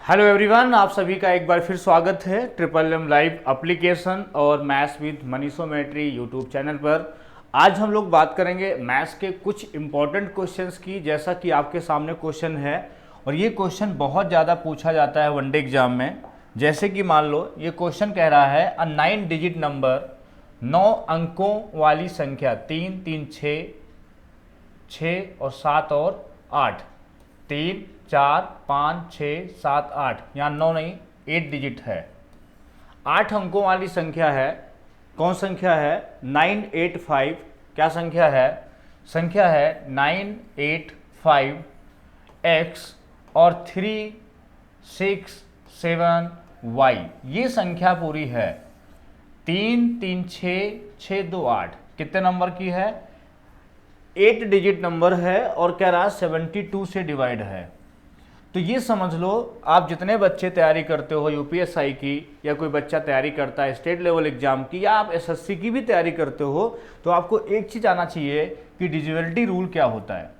Hello everyone, आप सभी का एक बार फिर स्वागत है ट्रिपल एम लाइव एप्लीकेशन और मैथ्स विद मनीषोमेट्री यूट्यूब चैनल पर। आज हम लोग बात करेंगे मैथ्स के कुछ इंपॉर्टेंट क्वेश्चंस की। जैसा कि आपके सामने क्वेश्चन है और ये क्वेश्चन बहुत ज़्यादा पूछा जाता है वनडे एग्जाम में। जैसे कि मान लो ये क्वेश्चन कह रहा है अ 9 डिजिट नंबर, 9 अंकों वाली संख्या 3 3 6 और 7 और 8, 3 4 5 6 7 8, यहाँ 9 नहीं 8 डिजिट है। 8 अंकों वाली संख्या है। कौन संख्या है? 985। क्या संख्या है? संख्या है 985 x और 3 6 7 y। ये संख्या पूरी है 3 3 6 6 2 8। कितने नंबर की है? 8 डिजिट नंबर है और कह रहा 72 से डिवाइड है। तो ये समझ लो, आप जितने बच्चे तैयारी करते हो यूपीएसआई की, या कोई बच्चा तैयारी करता है स्टेट लेवल एग्जाम की, या आप एसएससी की भी तैयारी करते हो, तो आपको एक चीज़ आना चाहिए कि डिविजिबिलिटी रूल क्या होता है,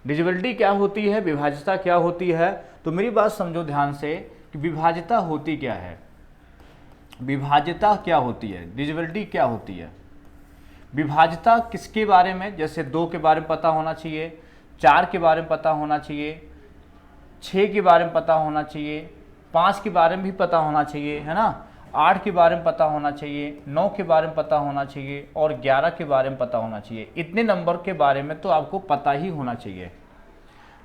डिविजिबिलिटी क्या होती है, विभाज्यता क्या होती है। तो मेरी बात समझो ध्यान से कि विभाज्यता होती क्या है, विभाज्यता क्या होती है, डिविजिबिलिटी क्या होती है। विभाज्यता किसके बारे में? जैसे 2 के बारे में पता होना चाहिए, 4 के बारे में पता होना चाहिए, 6 के बारे में पता होना चाहिए, 5 के बारे में भी पता होना चाहिए, है ना, 8 के बारे में पता होना चाहिए, 9 के बारे में पता होना चाहिए और 11 के बारे में पता होना चाहिए। इतने नंबर के बारे में तो आपको पता ही होना चाहिए।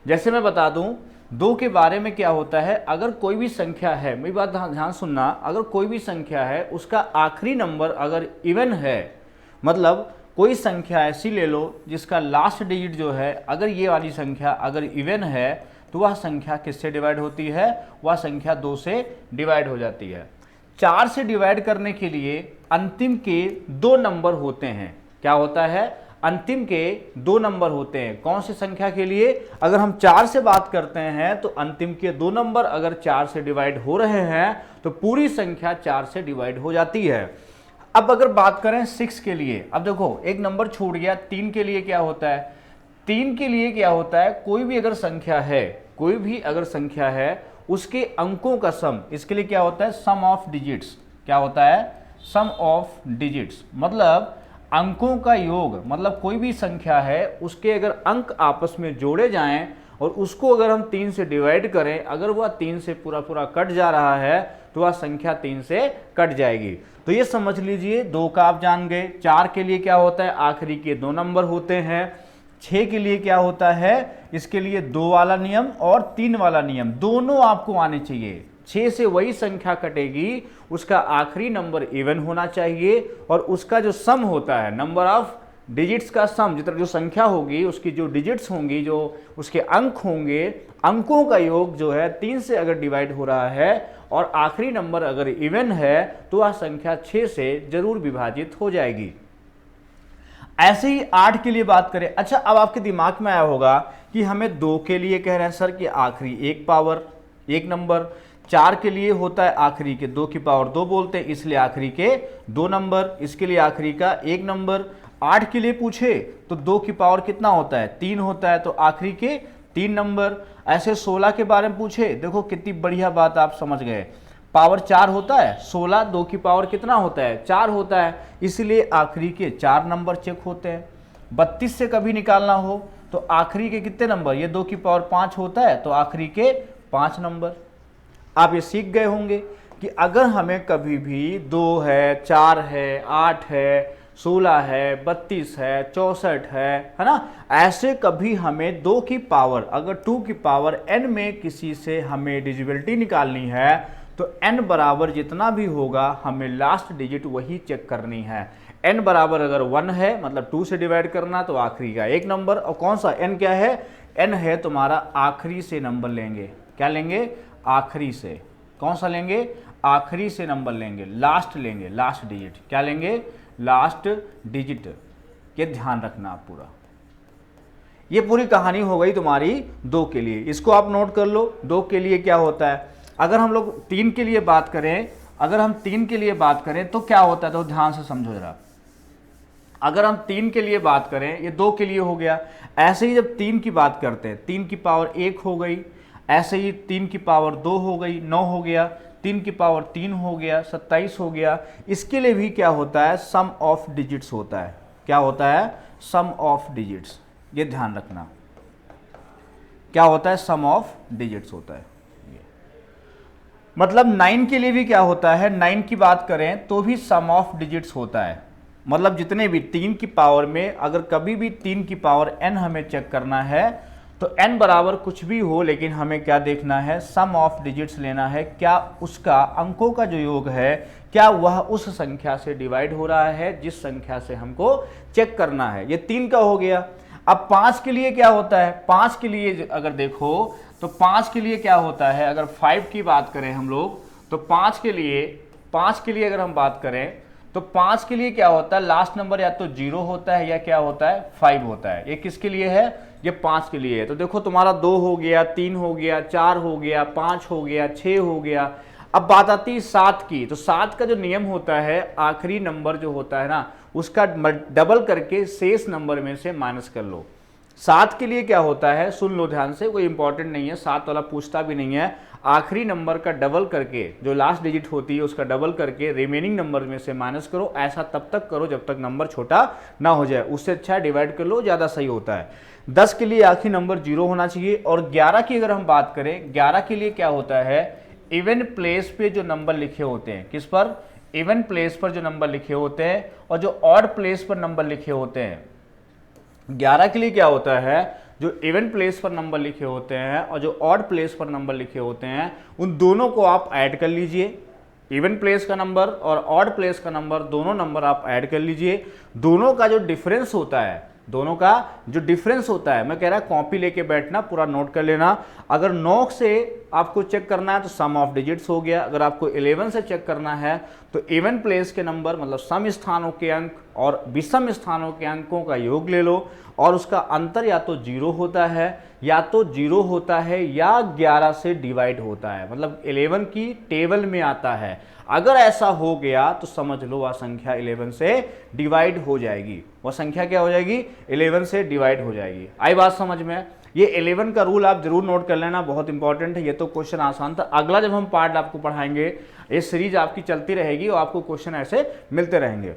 जैसे मैं बता दूं, 2 के बारे में क्या होता है, अगर कोई भी संख्या है, मेरी बात ध्यान सुनना, अगर कोई भी संख्या है उसका आखिरी नंबर अगर इवन है, मतलब कोई संख्या ऐसी ले लो जिसका लास्ट डिजिट जो है, अगर ये वाली संख्या अगर इवन है तो वह संख्या किससे डिवाइड होती है? वह संख्या 2 से डिवाइड हो जाती है। 4 से डिवाइड करने के लिए अंतिम के 2 नंबर होते हैं। क्या होता है? अंतिम के 2 नंबर होते हैं। कौन सी संख्या के लिए? अगर हम 4 से बात करते हैं तो अंतिम के 2 नंबर अगर 4 से डिवाइड हो रहे हैं तो पूरी संख्या 4 से डिवाइड हो जाती है। अब अगर बात करें 6 के लिए, अब देखो एक नंबर छूट गया। 3 के लिए क्या होता है? 3 के लिए क्या होता है, कोई भी अगर संख्या है, कोई भी अगर संख्या है उसके अंकों का सम, इसके लिए क्या होता है? सम ऑफ डिजिट्स। क्या होता है? सम ऑफ डिजिट्स, मतलब अंकों का योग। मतलब कोई भी संख्या है उसके अगर अंक आपस में जोड़े जाएं और उसको अगर हम 3 से डिवाइड करें, अगर वह 3 से पूरा पूरा कट जा रहा है तो वह संख्या 3 से कट जाएगी। तो ये समझ लीजिए, 2 का आप जान गए। 4 के लिए क्या होता है? आखिरी के 2 नंबर होते हैं। 6 के लिए क्या होता है? इसके लिए 2 वाला नियम और 3 वाला नियम दोनों आपको आने चाहिए। 6 से वही संख्या कटेगी, उसका आखिरी नंबर इवन होना चाहिए और उसका जो सम होता है, नंबर ऑफ डिजिट्स का सम, जितना जो संख्या होगी उसकी जो डिजिट्स होंगी, जो उसके अंक होंगे, अंकों का योग जो है 3 से अगर डिवाइड हो रहा है और आखिरी नंबर अगर इवन है तो वह संख्या 6 से जरूर विभाजित हो जाएगी। ऐसे ही 8 के लिए बात करें। अच्छा, अब आपके दिमाग में आया होगा कि हमें 2 के लिए कह रहे हैं सर कि आखिरी एक पावर एक नंबर, 4 के लिए होता है आखिरी के 2 की पावर 2 बोलते हैं, इसलिए आखिरी के 2 नंबर, इसके लिए आखिरी का 1 नंबर। 8 के लिए पूछे तो 2 की पावर कितना होता है? 3 होता है, तो आखिरी के 3 नंबर। ऐसे 16 के बारे में पूछे, देखो कितनी बढ़िया बात आप समझ गए, पावर 4 होता है, 16 2 की पावर कितना होता है? 4 होता है, इसलिए आखिरी के 4 नंबर चेक होते हैं। 32 से कभी निकालना हो तो आखिरी के कितने नंबर? ये 2 की पावर 5 होता है, तो आखिरी के 5 नंबर। आप ये सीख गए होंगे कि अगर हमें कभी भी 2 है, 4 है, 8 है, 16 है, 32 है, 64 है ना, ऐसे कभी हमें 2 की पावर, अगर 2 की पावर n में किसी से हमें डिविजिबिलिटी निकालनी है तो n बराबर जितना भी होगा हमें लास्ट डिजिट वही चेक करनी है। n बराबर अगर 1 है मतलब 2 से डिवाइड करना, तो आखिरी का 1 नंबर। और कौन सा n क्या है? n है तुम्हारा आखिरी से नंबर लेंगे। क्या लेंगे? आखिरी से। कौन सा लेंगे? आखिरी से नंबर लेंगे, लास्ट लेंगे, लास्ट डिजिट। क्या लेंगे? Last digit. ये ध्यान रखना आप पूरा। ये पूरी कहानी हो गई तुम्हारी 2 के लिए, इसको आप नोट कर लो। 2 के लिए क्या होता है? अगर हम लोग 3 के लिए बात करें, अगर हम 3 के लिए बात करें तो क्या होता है, तो ध्यान से समझो जरा। अगर हम 3 के लिए बात करें, ये 2 के लिए हो गया। ऐसे ही जब 3 की बात करते हैं, 3 की पावर 1 हो गई। ऐसे ही 3 की पावर 2 हो गई, 9 हो गया, 3 की पावर 3 हो गया, 27 हो गया। इसके लिए भी क्या होता है, सम ऑफ डिजिट्स होता है। क्या होता है, सम ऑफ डिजिट्स, ये ध्यान रखना। क्या होता है, सम ऑफ डिजिट्स होता है। मतलब 9 के लिए भी क्या होता है, 9 की बात करें तो भी सम ऑफ डिजिट्स होता है। मतलब जितने भी 3 की पावर में अगर कभी भी 3 की पावर n हमें चेक करना है तो n बराबर कुछ भी हो, लेकिन हमें क्या देखना है, सम ऑफ डिजिट्स लेना है। क्या उसका अंकों का जो योग है, क्या वह उस संख्या से डिवाइड हो रहा है जिस संख्या से हमको चेक करना है। ये 3 का हो गया। अब 5 के लिए क्या होता है, 5 के लिए अगर देखो तो 5 के लिए क्या होता है, अगर 5 की बात करें हम लोग तो 5 के लिए अगर हम बात करें तो 5 के लिए क्या होता है, लास्ट नंबर या तो 0 होता है या क्या होता है, 5 होता है। ये किसके लिए है, ये 5 के लिए है। तो देखो तुम्हारा 2 हो गया, 3 हो गया, 4 हो गया, 5 हो गया, 6 हो गया। अब बात आती है 7 की। तो 7 का जो नियम होता है, आखिरी नंबर जो होता है ना उसका डबल करके शेष नंबर में से माइनस कर लो। 7 के लिए क्या होता है, सुन लो ध्यान से, कोई इंपॉर्टेंट नहीं है, 7 वाला पूछता भी नहीं है। आखिरी नंबर का डबल करके, जो लास्ट डिजिट होती है उसका डबल करके रिमेनिंग नंबर में से माइनस करो। ऐसा तब तक करो जब तक नंबर छोटा ना हो जाए, उससे अच्छा डिवाइड कर लो, ज़्यादा सही होता है। 10 के लिए आखिरी नंबर 0 होना चाहिए। और 11 की अगर हम बात करें, 11 के लिए क्या होता है, इवन प्लेस पे जो नंबर लिखे होते हैं, किस पर, इवन प्लेस पर जो नंबर लिखे होते हैं और जो ऑड प्लेस पर नंबर लिखे होते हैं। 11 के लिए क्या होता है, जो इवन प्लेस पर नंबर लिखे होते हैं और जो ऑड प्लेस पर नंबर लिखे होते हैं, उन दोनों को आप ऐड कर लीजिए। इवन प्लेस का नंबर और ऑड प्लेस का नंबर, दोनों नंबर आप ऐड कर लीजिए। दोनों का जो डिफरेंस होता है, दोनों का जो डिफरेंस होता है, मैं कह रहा कॉपी लेके बैठना, पूरा नोट कर लेना। अगर 9 से आपको चेक करना है तो सम ऑफ डिजिट्स हो गया। अगर आपको 11 से चेक करना है तो इवन प्लेस के नंबर मतलब सम स्थानों के अंक और विषम स्थानों के अंकों का योग ले लो और उसका अंतर या तो 0 होता है या तो 0 होता है या 11 से डिवाइड होता है, मतलब 11 की टेबल में आता है। अगर ऐसा हो गया तो समझ लो वह संख्या 11 से डिवाइड हो जाएगी। वह संख्या क्या हो जाएगी, 11 से डिवाइड हो जाएगी। आई बात समझ में। ये 11 का रूल आप जरूर नोट कर लेना, बहुत इंपॉर्टेंट है। ये तो क्वेश्चन आसान था। अगला जब हम पार्ट आपको पढ़ाएंगे, ये सीरीज आपकी चलती रहेगी और आपको क्वेश्चन ऐसे मिलते रहेंगे।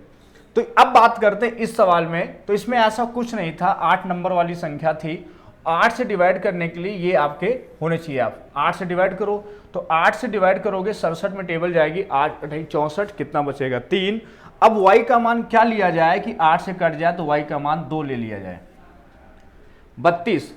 तो अब बात करते हैं इस सवाल में। तो इसमें ऐसा कुछ नहीं था, 8 नंबर वाली संख्या थी। 8 से डिवाइड करने के लिए ये आपके होने चाहिए। आप 8 से डिवाइड करो, तो 8 से डिवाइड करोगे 67 में टेबल जाएगी, 8 नहीं 64, कितना बचेगा 3। अब y का मान क्या लिया जाए कि 8 से कट जाए, तो y का मान 2 ले लिया जाए। 32,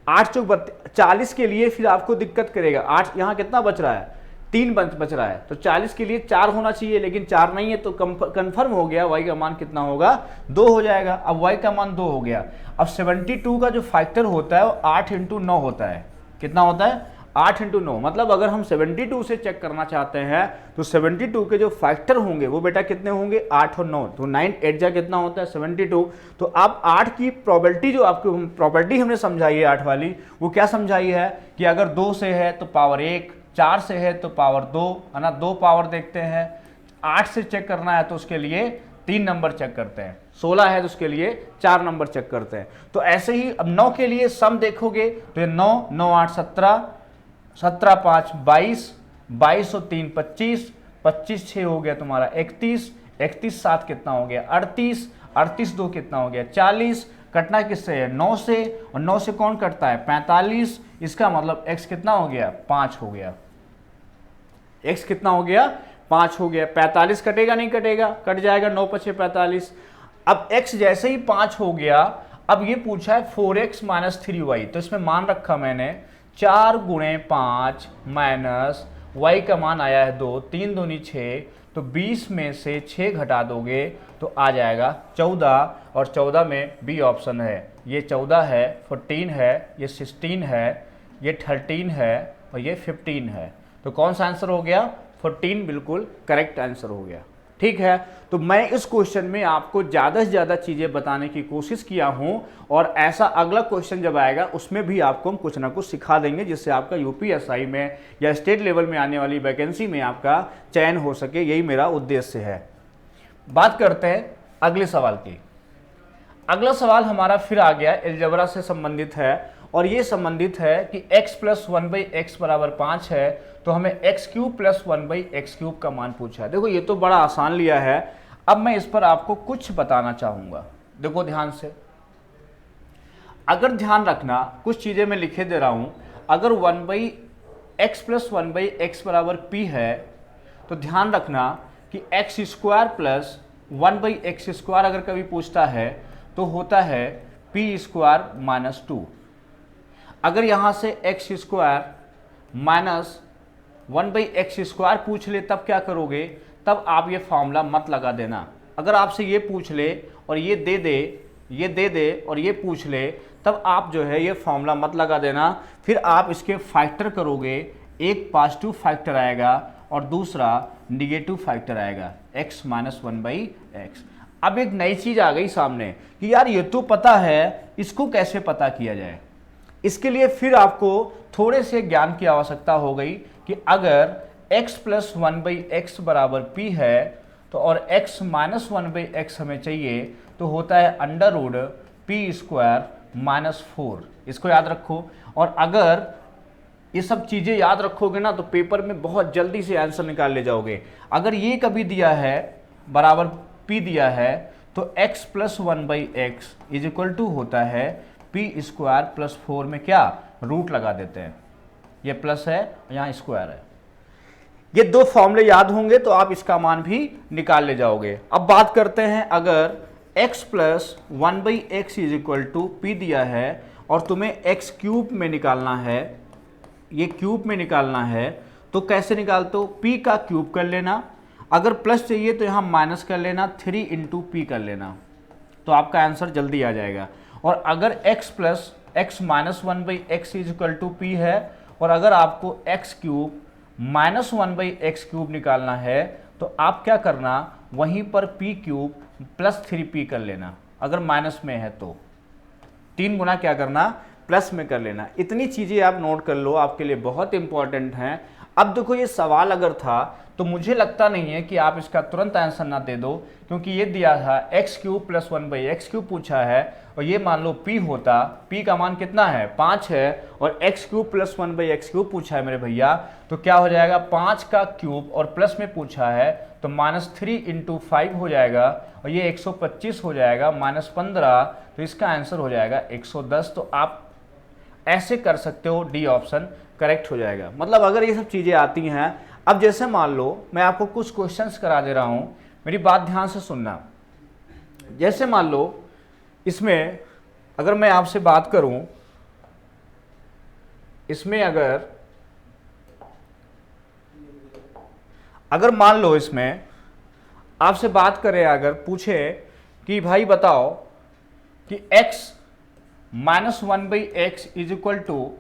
8 चौक 32, 40 के लिए फिर आपको दिक्कत करेगा। 8 यहाँ कितना बच रहा है, 3 बच रहा है, तो 40 के लिए 4 होना चाहिए, लेकिन 4 नहीं है, तो कंफर्म हो गया y का मान कितना होगा, 2 हो जाएगा। अब y का मान 2 हो गया। अब 72 का जो फैक्टर होता है वो 8 × 9 होता है। कितना होता है, 8 × 9। मतलब अगर हम 72 से चेक करना चाहते हैं तो 72 के जो फैक्टर होंगे वो बेटा कितने होंगे, 8 और 9, तो 9 8 जा कितना होता है 72। तो अब 8 की प्रॉपर्टी, जो आपको प्रॉपर्टी हमने समझाई है 8 वाली, वो क्या समझाई है कि अगर 2 से है तो पावर 1, 4 से है तो पावर 2, है ना, 2 पावर देखते हैं। 8 से चेक करना है तो उसके लिए 3 नंबर चेक करते हैं। 16 है तो उसके लिए 4 नंबर चेक करते हैं। तो ऐसे ही अब 9 के लिए सम देखोगे तो ये 9, 9 8 17, 17 5 22, 22 और 3 25, 25 6 हो गया तुम्हारा 31, 31 7 कितना हो गया 38, 38 2 कितना हो गया 40। कटना किससे है, 9 से, और 9 से कौन कटता है 45। इसका मतलब x कितना हो गया, 5 हो गया। x कितना हो गया, 5 हो गया। 45 कटेगा नहीं कटेगा, कट जाएगा, 9 5 45। अब x जैसे ही 5 हो गया, अब ये पूछा है 4x - 3y, तो इसमें मान रखा मैंने 4 × 5 माइनस y का मान आया है 2, 3 दूनी 6, तो 20 में से 6 घटा दोगे तो आ जाएगा 14, और 14 में बी ऑप्शन है। ये 14 है, 14 है, ये 16 है, ये 13 है और ये 15 है। तो कौन सा आंसर हो गया, 14 बिल्कुल करेक्ट आंसर हो गया। ठीक है, तो मैं इस क्वेश्चन में आपको ज़्यादा से ज़्यादा चीज़ें बताने की कोशिश किया हूं, और ऐसा अगला क्वेश्चन जब आएगा उसमें भी आपको हम कुछ ना कुछ सिखा देंगे, जिससे आपका यूपीएसआई में या स्टेट लेवल में आने वाली वैकेंसी में आपका चयन हो सके। यही मेरा उद्देश्य है। बात करते हैं अगले सवाल की। अगला सवाल हमारा फिर आ गया, अलजेब्रा से संबंधित है, और ये संबंधित है कि x प्लस 1/x बराबर 5 है, तो हमें x cube plus 1/x cube का मान पूछा है। देखो ये तो बड़ा आसान लिया है। अब मैं इस पर आपको कुछ बताना चाहूँगा, देखो ध्यान से। अगर ध्यान रखना, कुछ चीज़ें मैं लिखे दे रहा हूँ। अगर 1/x प्लस 1/x बराबर p है, तो ध्यान रखना कि x square plus 1/x square अगर कभी पूछता है तो होता है p स्क्वायर माइनस 2। अगर यहाँ से x square minus 1/x square पूछ ले तब क्या करोगे, तब आप ये फॉर्मूला मत लगा देना। अगर आपसे ये पूछ ले और ये दे दे, ये दे दे और ये पूछ ले, तब आप जो है ये फॉर्मूला मत लगा देना। फिर आप इसके फैक्टर करोगे, एक पॉजिटिव फैक्टर आएगा और दूसरा निगेटिव फैक्टर आएगा, x माइनस 1/x। अब एक नई चीज़ आ गई सामने कि यार ये तो पता है, इसको कैसे पता किया जाए। इसके लिए फिर आपको थोड़े से ज्ञान की आवश्यकता हो गई कि अगर x प्लस 1/x बराबर p है तो और x माइनस 1/x हमें चाहिए, तो होता है under root p square minus 4। इसको याद रखो। और अगर ये सब चीज़ें याद रखोगे ना तो पेपर में बहुत जल्दी से आंसर निकाल ले जाओगे। अगर ये कभी दिया है बराबर p दिया है तो x plus 1/x is equal to होता है p स्क्वायर प्लस 4 में क्या रूट लगा देते हैं, ये प्लस है यहाँ स्क्वायर है। ये दो फॉर्मूले याद होंगे तो आप इसका मान भी निकाल ले जाओगे। अब बात करते हैं, अगर x plus 1/x is equal to p दिया है और तुम्हें x क्यूब में निकालना है, ये क्यूब में निकालना है, तो कैसे निकालते हो, p का क्यूब कर लेना। अगर प्लस चाहिए तो यहाँ माइनस कर लेना, 3 इंटू p कर लेना, तो आपका आंसर जल्दी आ जाएगा। और अगर x plus x minus 1/x is equal to p है और अगर आपको x cube minus 1/x cube निकालना है तो आप क्या करना, वहीं पर p क्यूब प्लस 3p कर लेना। अगर माइनस में है तो 3 गुना क्या करना, प्लस में कर लेना। इतनी चीज़ें आप नोट कर लो, आपके लिए बहुत इंपॉर्टेंट हैं। अब देखो ये सवाल अगर था तो मुझे लगता नहीं है कि आप इसका तुरंत आंसर ना दे दो, क्योंकि ये दिया था x cube plus 1/x cube पूछा है और ये मान लो p होता, p का मान कितना है 5 है और x cube plus 1/x cube पूछा है मेरे भैया, तो क्या हो जाएगा 5 का क्यूब और प्लस में पूछा है तो माइनस 3 इंटू 5 हो जाएगा और ये 125 हो जाएगा माइनस 15, तो इसका आंसर हो जाएगा 110। तो आप ऐसे कर सकते हो, डी ऑप्शन करेक्ट हो जाएगा। मतलब अगर ये सब चीज़ें आती हैं, अब जैसे मान लो मैं आपको कुछ क्वेश्चंस करा दे रहा हूं, मेरी बात ध्यान से सुनना। जैसे मान लो इसमें अगर मैं आपसे बात करूं, इसमें अगर मान लो इसमें आपसे बात करें, अगर पूछे कि भाई बताओ कि x minus 1/x is equal to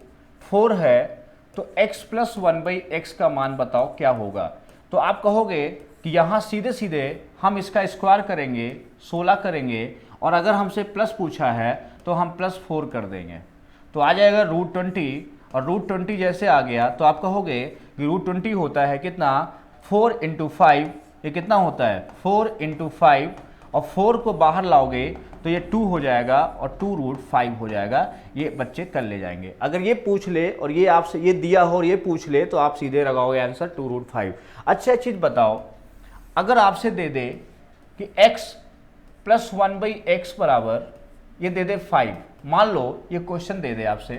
4 है, तो x प्लस 1/x का मान बताओ क्या होगा। तो आप कहोगे कि यहाँ सीधे सीधे हम इसका स्क्वायर करेंगे, 16 करेंगे, और अगर हमसे प्लस पूछा है तो हम प्लस 4 कर देंगे, तो आ जाएगा √20। और √20 जैसे आ गया तो आप कहोगे कि √20 होता है कितना, 4 इंटू 5, ये कितना होता है 4 इंटू 5, और 4 को बाहर लाओगे तो ये 2 हो जाएगा और 2√5 हो जाएगा। ये बच्चे कर ले जाएंगे। अगर ये पूछ ले और ये आपसे ये दिया हो और ये पूछ ले तो आप सीधे लगाओगे आंसर 2√5। अच्छा चीज़ बताओ, अगर आपसे दे दे कि x प्लस 1/x बराबर ये दे दे 5, मान लो ये क्वेश्चन दे दे आपसे,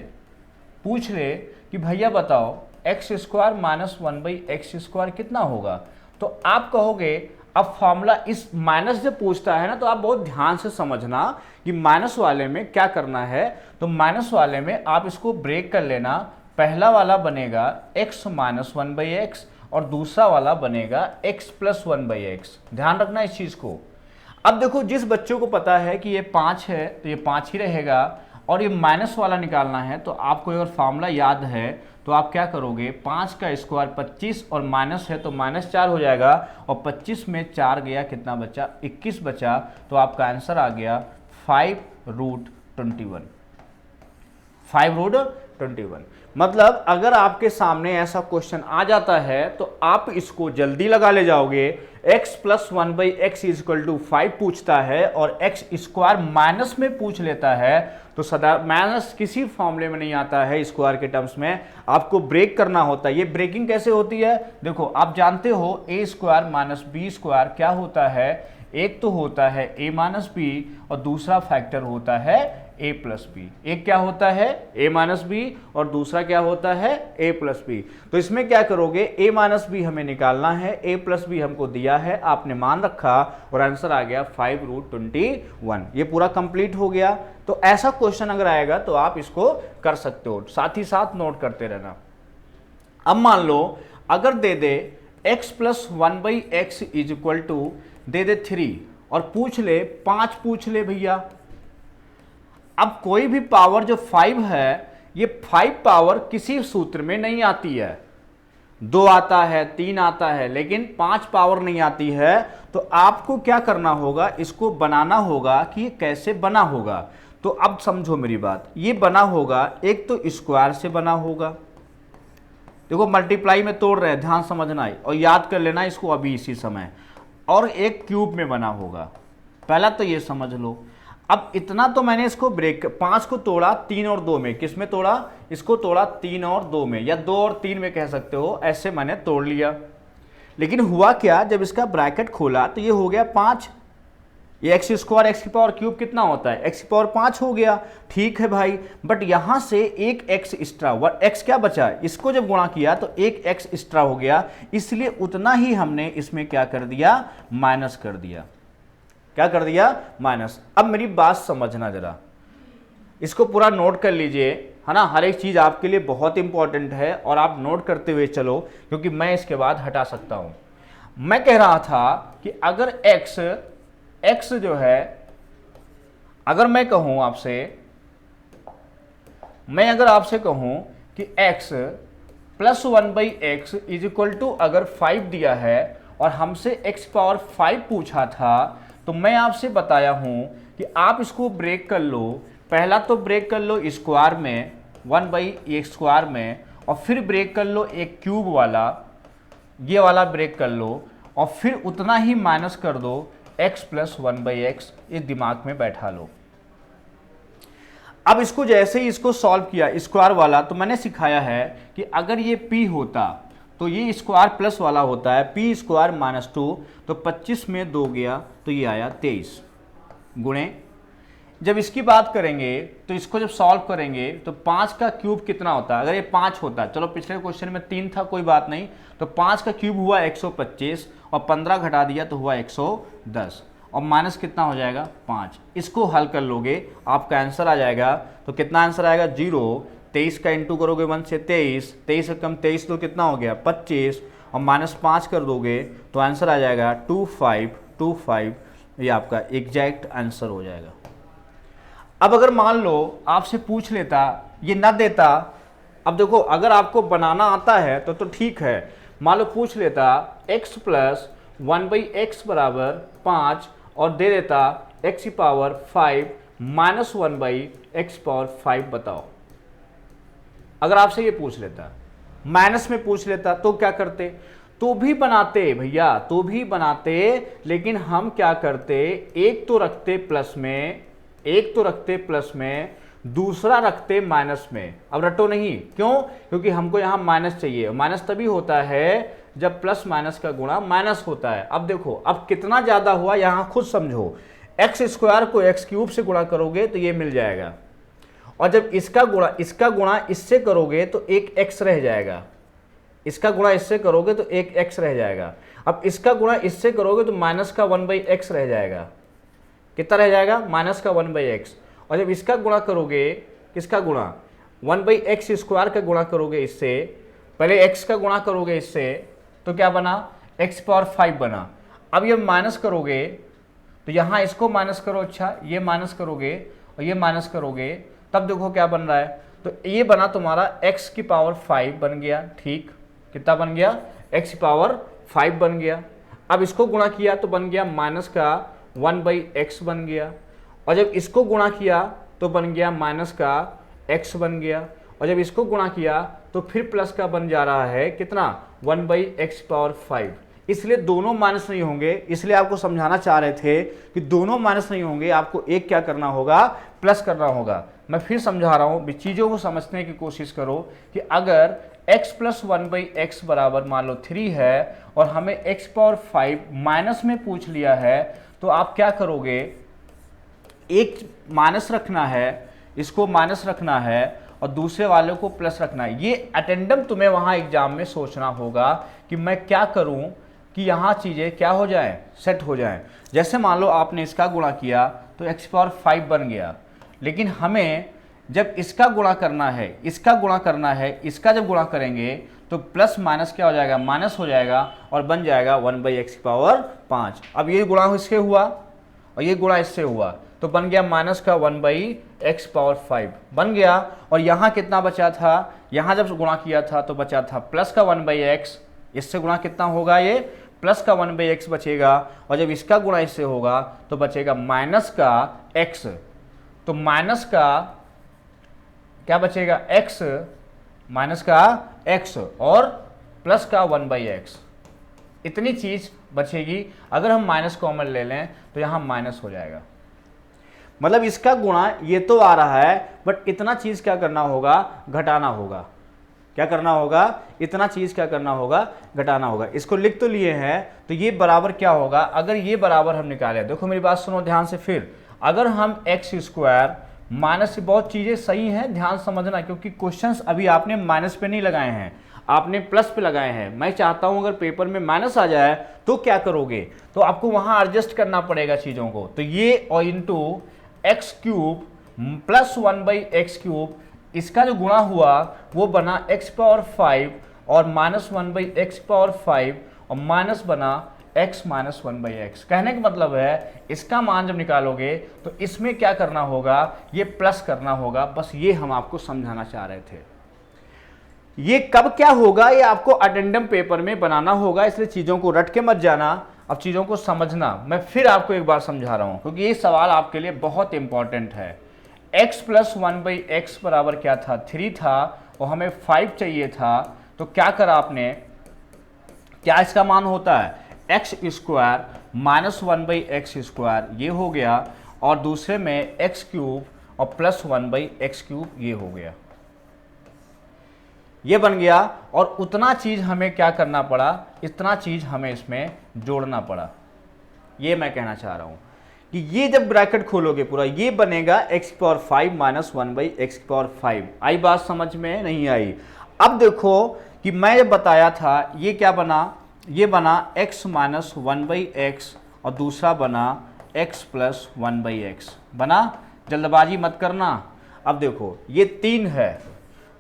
पूछ ले कि भैया बताओ x square minus 1/x square कितना होगा, तो आप कहोगे, अब फॉर्मूला इस माइनस से पूछता है ना तो आप बहुत ध्यान से समझना कि माइनस वाले में क्या करना है। तो माइनस वाले में आप इसको ब्रेक कर लेना, पहला वाला बनेगा x माइनस 1/x और दूसरा वाला बनेगा x प्लस 1/x। ध्यान रखना इस चीज़ को। अब देखो जिस बच्चों को पता है कि ये 5 है तो ये 5 ही रहेगा, और ये माइनस वाला निकालना है तो आपको अगर फॉर्मूला याद है तो आप क्या करोगे, 5 का स्क्वायर 25 और माइनस है तो -4 हो जाएगा, और 25 में 4 गया कितना बचा, 21 बचा, तो आपका आंसर आ गया 5√21। 21। मतलब अगर आपके सामने ऐसा क्वेश्चन आ जाता है तो आप इसको जल्दी लगा ले जाओगे। x plus 1/x is equal to 5 पूछता है और x स्क्वायर माइनस में पूछ लेता है तो सदा माइनस किसी फॉर्मूले में नहीं आता है, स्क्वायर के टर्म्स में आपको ब्रेक करना होता है। ये ब्रेकिंग कैसे होती है? देखो आप जानते हो a square minus B square क्या होता है, एक तो होता है a माइनस बी और दूसरा फैक्टर होता है a प्लस बी। एक क्या होता है a माइनस बी और दूसरा क्या होता है a प्लस बी। तो इसमें क्या करोगे, a माइनस बी हमें निकालना है, a प्लस बी हमको दिया है, आपने मान रखा और आंसर आ गया 5√21। ये पूरा कंप्लीट हो गया। तो ऐसा क्वेश्चन अगर आएगा तो आप इसको कर सकते हो, साथ ही साथ नोट करते रहना। अब मान लो अगर दे दे x plus 1/x is equal to दे दे 3 और पूछ ले 5 पूछ ले भैया। अब कोई भी पावर जो 5 है, ये 5 पावर किसी सूत्र में नहीं आती है। 2 आता है, 3 आता है, लेकिन 5 पावर नहीं आती है। तो आपको क्या करना होगा, इसको बनाना होगा कि ये कैसे बना होगा। तो अब समझो मेरी बात, ये बना होगा एक तो स्क्वायर से बना होगा। देखो मल्टीप्लाई में तोड़ रहे हैं, ध्यान समझना है और याद कर लेना इसको अभी इसी समय। और एक क्यूब में बना होगा, पहला तो ये समझ लो। अब इतना तो मैंने इसको ब्रेक 5 को तोड़ा 3 और 2 में। किस में तोड़ा? इसको तोड़ा 3 और 2 में, या 2 और 3 में कह सकते हो, ऐसे मैंने तोड़ लिया। लेकिन हुआ क्या, जब इसका ब्रैकेट खोला तो ये हो गया 5। ये एक्स स्क्वायर एक्स की पावर क्यूब कितना होता है, एक्स की पावर 5 हो गया। ठीक है भाई, बट यहां से एक एक्स एक्स्ट्रा, एक्स क्या बचा, इसको जब गुणा किया तो एक एक्स एक्स्ट्रा हो गया, इसलिए उतना ही हमने इसमें क्या कर दिया, माइनस कर दिया। क्या कर दिया, माइनस। अब मेरी बात समझना जरा, इसको पूरा नोट कर लीजिए, है ना। हर एक चीज आपके लिए बहुत इंपॉर्टेंट है और आप नोट करते हुए चलो, क्योंकि मैं इसके बाद हटा सकता हूं। मैं कह रहा था कि अगर x जो है, अगर मैं कहूं आपसे, मैं अगर आपसे कहूं कि x plus 1/x is equal to अगर 5 दिया है और हमसे x पावर 5 पूछा था, तो मैं आपसे बताया हूं कि आप इसको ब्रेक कर लो। पहला तो ब्रेक कर लो स्क्वायर में 1/x स्क्वायर में, और फिर ब्रेक कर लो एक क्यूब वाला, ये वाला ब्रेक कर लो, और फिर उतना ही माइनस कर दो x प्लस 1/x, ये दिमाग में बैठा लो। अब इसको जैसे ही इसको सॉल्व किया स्क्वायर वाला, तो मैंने सिखाया है कि अगर ये p होता तो ये स्क्वायर प्लस वाला होता है, p स्क्वायर माइनस 2, तो 25 में 2 गया तो ये आया 23 गुणे। जब इसकी बात करेंगे तो इसको जब सॉल्व करेंगे तो 5 का क्यूब कितना होता है, अगर ये 5 होता है, चलो पिछले क्वेश्चन में 3 था, कोई बात नहीं, तो 5 का क्यूब हुआ 125 और 15 घटा दिया तो हुआ 110 और माइनस कितना हो जाएगा 5। इसको हल कर लोगे आपका आंसर आ जाएगा। तो कितना आंसर आएगा 0, 23 का इंटू करोगे 1 से 23, 23 से कम 23 तो कितना हो गया 25, और माइनस 5 कर दोगे तो आंसर आ जाएगा 2525। ये आपका एग्जैक्ट आंसर हो जाएगा। अब अगर मान लो आपसे पूछ लेता, ये ना देता, अब देखो अगर आपको बनाना आता है तो ठीक है। मान लो पूछ लेता x प्लस 1/x बराबर 5 और दे देता x की पावर 5 माइनस 1/x पावर 5, बताओ। अगर आपसे ये पूछ लेता, माइनस में पूछ लेता, तो क्या करते, तो भी बनाते भैया, तो भी बनाते, लेकिन हम क्या करते, एक तो रखते प्लस में, एक तो रखते प्लस में, दूसरा रखते माइनस में। अब रटो नहीं, क्यों, क्योंकि हमको यहां माइनस चाहिए। माइनस तभी होता है जब प्लस माइनस का गुणा माइनस होता है। अब देखो अब कितना ज्यादा हुआ, यहां खुद समझो, एक्स स्क्वायर को एक्स क्यूब से गुणा करोगे तो ये मिल जाएगा, और जब इसका गुणा इससे करोगे तो एक एक्स रह जाएगा, इसका गुणा इससे करोगे तो एक एक्स रह जाएगा। अब इसका गुणा इससे करोगे तो माइनस का 1/x रह जाएगा। कितना रह जाएगा, माइनस का 1/x। और जब इसका गुणा करोगे, किसका गुणा, 1/x स्क्वायर का गुणा करोगे इससे, पहले x का गुणा करोगे इससे, तो क्या बना, x पावर 5 बना। अब ये माइनस करोगे तो यहाँ इसको माइनस करो, अच्छा ये माइनस करोगे और ये माइनस करोगे, तब देखो क्या बन रहा है, तो ये बना तुम्हारा x की पावर 5 बन गया। ठीक, कितना बन गया, x की पावर 5 बन गया। अब इसको गुणा किया तो बन गया माइनस का 1/x बन गया, और जब इसको गुणा किया तो बन गया माइनस का x बन गया, और जब इसको गुणा किया तो फिर प्लस का बन जा रहा है कितना 1/x⁵, इसलिए दोनों माइनस नहीं होंगे। इसलिए आपको समझाना चाह रहे थे कि दोनों माइनस नहीं होंगे, आपको एक क्या करना होगा, प्लस करना होगा। मैं फिर समझा रहा हूं, चीजों को समझने की कोशिश करो कि अगर x + 1/x बराबर मान लो 3 है और हमें x⁵ माइनस में पूछ लिया है, तो आप क्या करोगे, एक माइनस रखना है, इसको माइनस रखना है और दूसरे वाले को प्लस रखना है। ये अटेंडम तुम्हें वहां एग्जाम में सोचना होगा कि मैं क्या करूं कि यहां चीजें क्या हो जाएं, सेट हो जाएं। जैसे मान लो आपने इसका गुणा किया तो x⁵ बन गया, लेकिन हमें जब इसका गुणा करना है, इसका गुणा करना है, इसका जब गुणा करेंगे तो प्लस माइनस क्या हो जाएगा, माइनस हो जाएगा और बन जाएगा 1/x⁵। अब ये गुणा इससे हुआ और ये गुणा इससे हुआ तो बन गया माइनस का 1/x⁵ बन गया। और यहाँ कितना बचा था, यहाँ जब गुणा किया था तो बचा था प्लस का 1/x, इससे गुणा कितना होगा, ये प्लस का 1/x बचेगा। और जब इसका गुणा इससे होगा तो बचेगा माइनस का x, तो माइनस का क्या बचेगा, x, माइनस का x और प्लस का 1/x, इतनी चीज बचेगी। अगर हम माइनस कॉमन ले लें तो यहां माइनस हो जाएगा, मतलब इसका गुणा ये तो आ रहा है बट इतना चीज क्या करना होगा, घटाना होगा। क्या करना होगा, इतना चीज क्या करना होगा, घटाना होगा। इसको लिख तो लिए हैं, तो ये बराबर क्या होगा, अगर ये बराबर हम निकालें, देखो मेरी बात सुनो ध्यान से, फिर अगर हम x² माइनस, बहुत चीजें सही हैं, ध्यान समझना, क्योंकि क्वेश्चंस अभी आपने माइनस पे नहीं लगाए हैं, आपने प्लस पे लगाए हैं। मैं चाहता हूं अगर पेपर में माइनस आ जाए तो क्या करोगे, तो आपको वहां एडजस्ट करना पड़ेगा चीजों को। तो ये और इंटू x³ + 1/x³, इसका जो गुणा हुआ वो बना x⁵ और माइनस 1/x⁵ और माइनस बना x - 1/x। कहने का मतलब है इसका मान जब निकालोगे तो इसमें क्या करना होगा, ये प्लस करना होगा। बस ये हम आपको समझाना चाह रहे थे। ये कब क्या होगा ये आपको अटेंडम पेपर में बनाना होगा, इसलिए चीजों को रट के मत जाना, अब चीजों को समझना। मैं फिर आपको एक बार समझा रहा हूं क्योंकि ये सवाल आपके लिए बहुत इंपॉर्टेंट है। x + 1/x बराबर क्या था, 3 था और हमें 5 चाहिए था, तो क्या करा आपने, क्या इसका मान होता है, x² - 1/x² ये हो गया और दूसरे में x³ और प्लस 1/x³ ये हो गया, ये बन गया। और उतना चीज हमें क्या करना पड़ा, इतना चीज हमें इसमें जोड़ना पड़ा। ये मैं कहना चाह रहा हूं कि ये जब ब्रैकेट खोलोगे पूरा ये बनेगा x⁵ - 1/x⁵। आई बात समझ में, नहीं आई? अब देखो कि मैं जब बताया था ये क्या बना, ये बना x - 1/x और दूसरा बना x + 1/x बना। जल्दबाजी मत करना। अब देखो ये 3 है,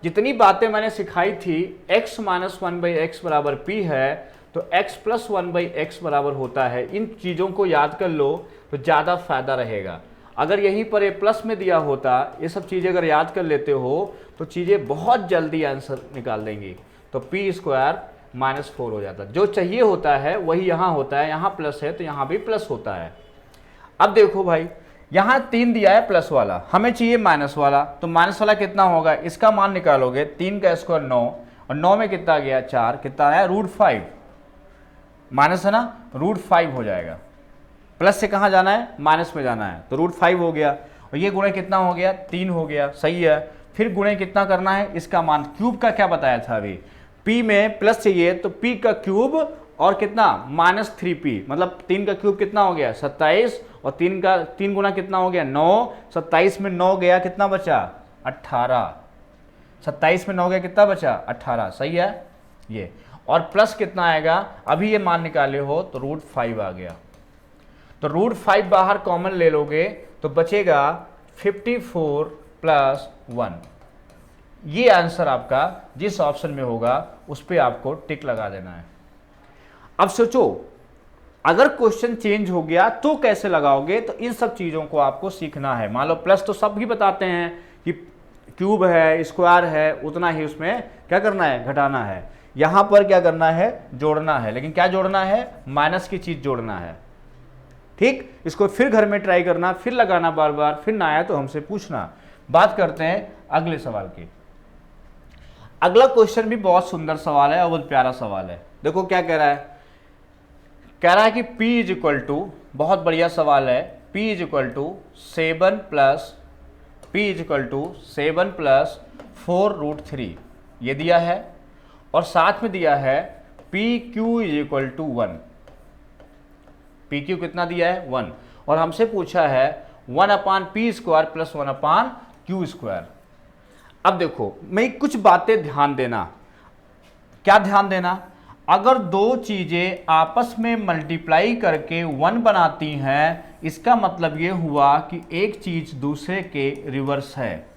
जितनी बातें मैंने सिखाई थी, x - 1/x बराबर p है तो x + 1/x बराबर होता है। इन चीज़ों को याद कर लो तो ज़्यादा फायदा रहेगा। अगर यहीं पर ये प्लस में दिया होता, ये सब चीज़ें अगर याद कर लेते हो तो चीज़ें बहुत जल्दी आंसर निकाल देंगी। तो p² -4 हो जाता, जो चाहिए होता है वही यहाँ होता है, यहाँ प्लस है तो यहाँ भी प्लस होता है। अब देखो भाई यहाँ 3 दिया है प्लस वाला, हमें चाहिए माइनस वाला, तो माइनस वाला कितना होगा, इसका मान निकालोगे, 3 का स्क्वायर 9 और 9 में कितना गया 4, कितना आया √5, माइनस है ना, √5 हो जाएगा। प्लस से कहाँ जाना है, माइनस में जाना है, तो √5 हो गया। और ये गुणे कितना हो गया, 3 हो गया, सही है। फिर गुणे कितना करना है, इसका मान, क्यूब का क्या बताया था अभी, p में प्लस चाहिए तो p का क्यूब और कितना -3p, मतलब 3 का क्यूब कितना हो गया 27 और 3 गुना कितना हो गया 9, 27 में 9 गया कितना बचा 18, 27 में 9 गया कितना बचा 18, सही है ये। और प्लस कितना आएगा, अभी ये मान निकाले हो तो √5 आ गया, तो √5 बाहर कॉमन ले लोगे तो बचेगा 54 + 1। ये आंसर आपका जिस ऑप्शन में होगा उस पर आपको टिक लगा देना है। अब सोचो अगर क्वेश्चन चेंज हो गया तो कैसे लगाओगे, तो इन सब चीजों को आपको सीखना है। मान लो प्लस तो सब ही बताते हैं कि क्यूब है, स्क्वायर है, उतना ही उसमें क्या करना है, घटाना है। यहां पर क्या करना है, जोड़ना है, लेकिन क्या जोड़ना है, माइनस की चीज जोड़ना है। ठीक, इसको फिर घर में ट्राई करना, फिर लगाना बार बार, फिर ना आया तो हमसे पूछना। बात करते हैं अगले सवाल की। अगला क्वेश्चन भी बहुत सुंदर सवाल है और बहुत प्यारा सवाल है। देखो क्या कह रहा है, कह रहा है कि P इज इक्वल टू, बहुत बढ़िया सवाल है, P is equal to 7 plus 4√3 ये दिया है, और साथ में दिया है PQ is equal to 1। PQ कितना दिया है 1, और हमसे पूछा है 1/p² प्लस 1/q²। अब देखो मैं कुछ बातें ध्यान देना, क्या ध्यान देना, अगर दो चीजें आपस में मल्टीप्लाई करके 1 बनाती हैं, इसका मतलब ये हुआ कि एक चीज दूसरे के रिवर्स है।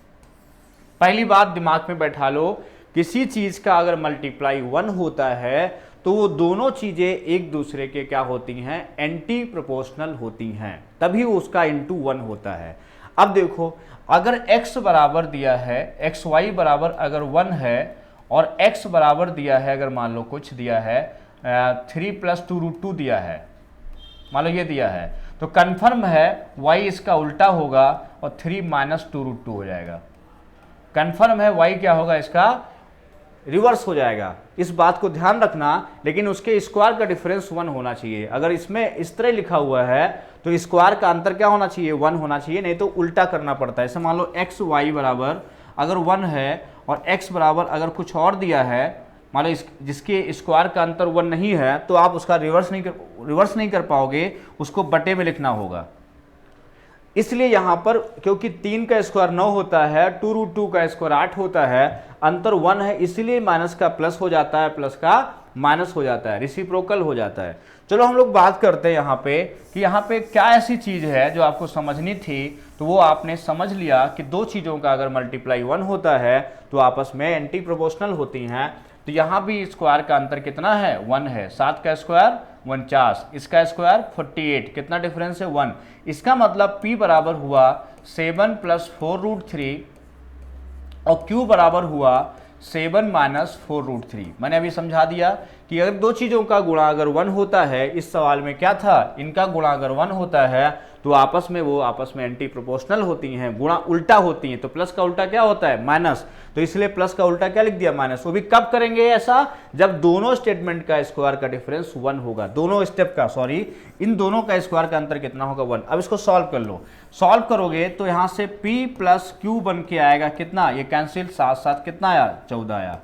पहली बात दिमाग में बैठा लो, किसी चीज का अगर मल्टीप्लाई 1 होता है तो वो दोनों चीजें एक दूसरे के क्या होती हैं, एंटी प्रोपोर्शनल होती हैं, तभी उसका इंटू 1 होता है। अब देखो अगर x बराबर दिया है, xy बराबर अगर 1 है, और x बराबर दिया है, अगर मान लो कुछ दिया है 3 + 2√2 दिया है, मान लो ये दिया है, तो कन्फर्म है y इसका उल्टा होगा और 3 - 2√2 हो जाएगा। कन्फर्म है y क्या होगा, इसका रिवर्स हो जाएगा। इस बात को ध्यान रखना, लेकिन उसके स्क्वायर का डिफरेंस 1 होना चाहिए। अगर इसमें इस तरह लिखा हुआ है तो स्क्वायर का अंतर क्या होना चाहिए, 1 होना चाहिए, नहीं तो उल्टा करना पड़ता है। जैसे मान लो एक्स वाई बराबर अगर 1 है और x बराबर अगर कुछ और दिया है, मान लो जिसके स्क्वायर का अंतर 1 नहीं है, तो आप उसका रिवर्स नहीं कर पाओगे, उसको बटे में लिखना होगा। इसलिए यहां पर क्योंकि 3 का स्क्वायर 9 होता है, 2√2 का स्क्वायर 8 होता है, अंतर 1 है, इसलिए माइनस का प्लस हो जाता है, प्लस का माइनस हो जाता है, रेसिप्रोकल हो जाता है। चलो हम लोग बात करते हैं यहाँ पे कि यहाँ पे क्या ऐसी चीज है जो आपको समझनी थी, तो वो आपने समझ लिया कि दो चीजों का अगर मल्टीप्लाई 1 होता है तो आपस में एंटी प्रोपोर्शनल होती हैं। तो यहाँ भी स्क्वायर का अंतर कितना है, 1 है। 7 का स्क्वायर 49, इसका स्क्वायर 48, कितना डिफरेंस है 1। इसका मतलब P बराबर हुआ 7 + 4√3 और Q बराबर हुआ 7 - 4√3। मैंने अभी समझा दिया कि अगर दो चीजों का गुणा अगर 1 होता है, इस सवाल में क्या था, इनका गुणा अगर 1 होता है तो आपस में एंटी प्रोपोर्शनल होती हैं, गुणा उल्टा होती हैं। तो प्लस का उल्टा क्या होता है, माइनस, तो इसलिए प्लस का उल्टा क्या लिख दिया, माइनस। वो भी कब करेंगे ऐसा, जब दोनों स्टेटमेंट का स्क्वायर का डिफरेंस 1 होगा, दोनों स्टेप का, सॉरी इन दोनों का स्क्वायर का अंतर कितना होगा, 1। अब इसको सॉल्व कर लो, सॉल्व करोगे तो यहां से P + Q बन के आएगा कितना, ये कैंसिल, 7 - 7 कितना आया, 14 आया।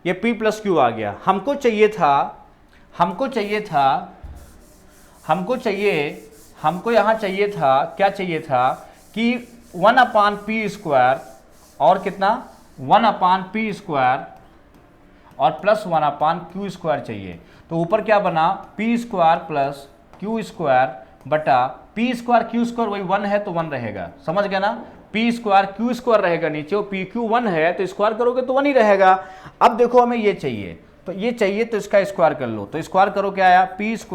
ये P + Q आ गया। हमको यहां चाहिए था, क्या चाहिए था कि 1/p² और कितना 1/p² और प्लस 1/q² चाहिए। तो ऊपर क्या बना, p² + q² बटा p² q² वही 1 है तो 1 रहेगा, समझ गया ना। p² q² रहेगा नीचे, और pq 1 है तो स्क्वायर करोगे तो 1 ही रहेगा। अब देखो हमें ये चाहिए, तो ये चाहिए तो इसका स्क्वायर कर लो, तो स्क्वायर करो क्या आया, p² +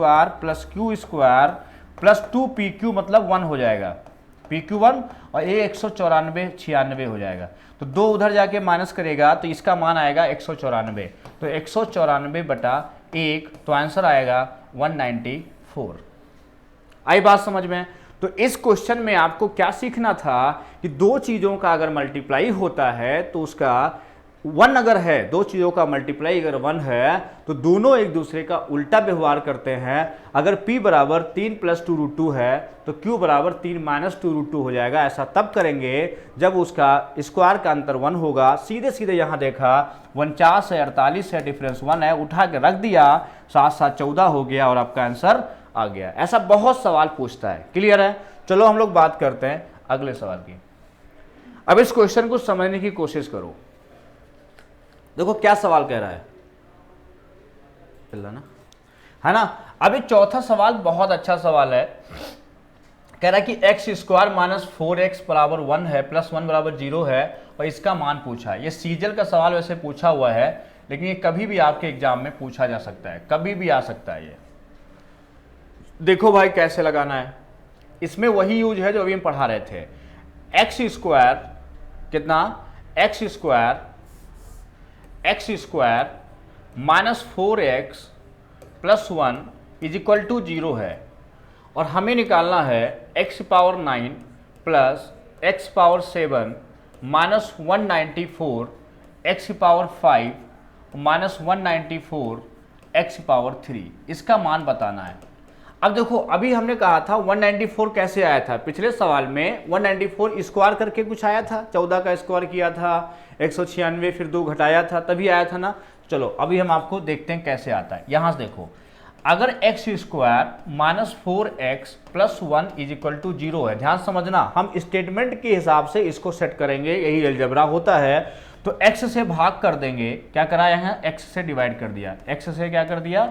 q² प्लस 2pq मतलब 1 हो जाएगा, pq 1 और ये 194 96 हो जाएगा। तो 2 उधर जाके माइनस करेगा तो इसका मान आएगा 194, तो 194/1, तो आंसर आएगा 194। आई बात समझ में। तो इस क्वेश्चन में आपको क्या सीखना था कि दो चीजों का अगर मल्टीप्लाई होता है तो उसका 1 अगर है, दो चीजों का मल्टीप्लाई अगर 1 है तो दोनों एक दूसरे का उल्टा व्यवहार करते हैं। अगर P बराबर 3 + 2√2 है तो Q बराबर 3 - 2√2 हो जाएगा। ऐसा तब करेंगे जब उसका स्क्वायर का अंतर 1 होगा। सीधे सीधे यहाँ देखा 49 है, 48 है, डिफरेंस 1 है, उठा के रख दिया, 7 - 7 14 हो गया और आपका आंसर आ गया। ऐसा बहुत सवाल पूछता है, क्लियर है। चलो हम लोग बात करते हैं अगले सवाल की। अब इस क्वेश्चन को समझने की कोशिश करो। देखो क्या सवाल कह रहा है, ना है ना। अभी चौथा सवाल बहुत अच्छा सवाल है, कह रहा है कि x² - 4x = 1 है, प्लस 1 = 0 है, और इसका मान पूछा है। ये सीजल का सवाल वैसे पूछा हुआ है, लेकिन ये कभी भी आपके एग्जाम में पूछा जा सकता है, कभी भी आ सकता है। ये देखो भाई कैसे लगाना है, इसमें वही यूज है जो अभी हम पढ़ा रहे थे। x² कितना, x² - 4x + 1 = 0 है, और हमें निकालना है x⁴ plus x⁴ - 194 एक्स की पावर 5 माइनस 194 एक्स की पावर 3, इसका मान बताना है। अब देखो अभी हमने कहा था 194 कैसे आया था, पिछले सवाल में 194 स्क्वायर करके कुछ आया था, 14 का स्क्वायर किया था, 196 फिर 2 घटाया था, तभी आया था ना। चलो अभी हम आपको देखते हैं कैसे आता है। यहां से देखो, अगर X square minus 4x plus 1 is equal to 0 है, ध्यान समझना, हम स्टेटमेंट के हिसाब से इसको सेट करेंगे, यही अलजेब्रा होता है। तो x से भाग कर देंगे, क्या कराया है, x से डिवाइड कर दिया, x से क्या कर दिया,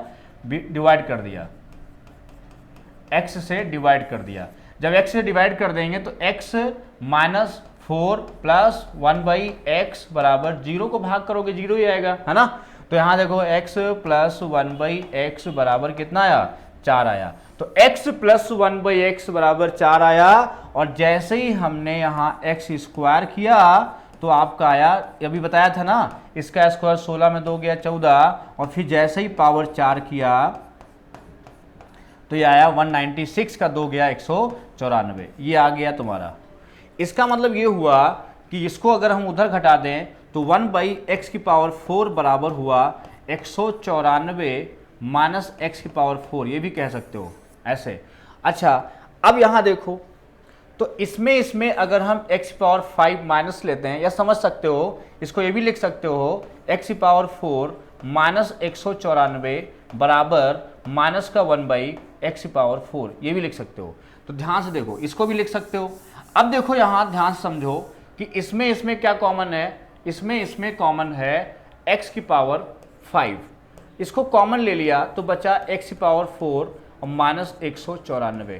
डिवाइड कर दिया, x से डिवाइड कर दिया। जब x से डिवाइड कर देंगे तो x माइनस 4 प्लस 1/x बराबर 0 को भाग करोगे 0 ही आएगा, है ना। तो यहां देखो x प्लस 1/x बराबर कितना आया, 4 आया। तो x प्लस 1/x बराबर 4 आया, और जैसे ही हमने यहां x स्क्वायर किया तो आपका आया, अभी बताया था ना, इसका स्क्वायर 16 में 2 गया 14, और फिर जैसे ही पावर 4 किया तो ये आया 196 का 2 गया 194, ये आ गया तुम्हारा। इसका मतलब ये हुआ कि इसको अगर हम उधर घटा दें तो 1/x की पावर 4 बराबर हुआ 194 माइनस x की पावर 4, ये भी कह सकते हो ऐसे। अच्छा अब यहां देखो, तो इसमें अगर हम x की पावर 5 माइनस लेते हैं, या समझ सकते हो इसको ये भी लिख सकते हो x की पावर 4 माइनस 194 बराबर माइनस का 1/x की पावर 4, ये भी लिख सकते हो। तो ध्यान से देखो, इसको भी लिख सकते हो। अब देखो यहां ध्यान से समझो कि इसमें क्या कॉमन है, इसमें कॉमन है x की पावर 5, इसको कॉमन ले लिया तो बचा x की पावर 4 और माइनस 194,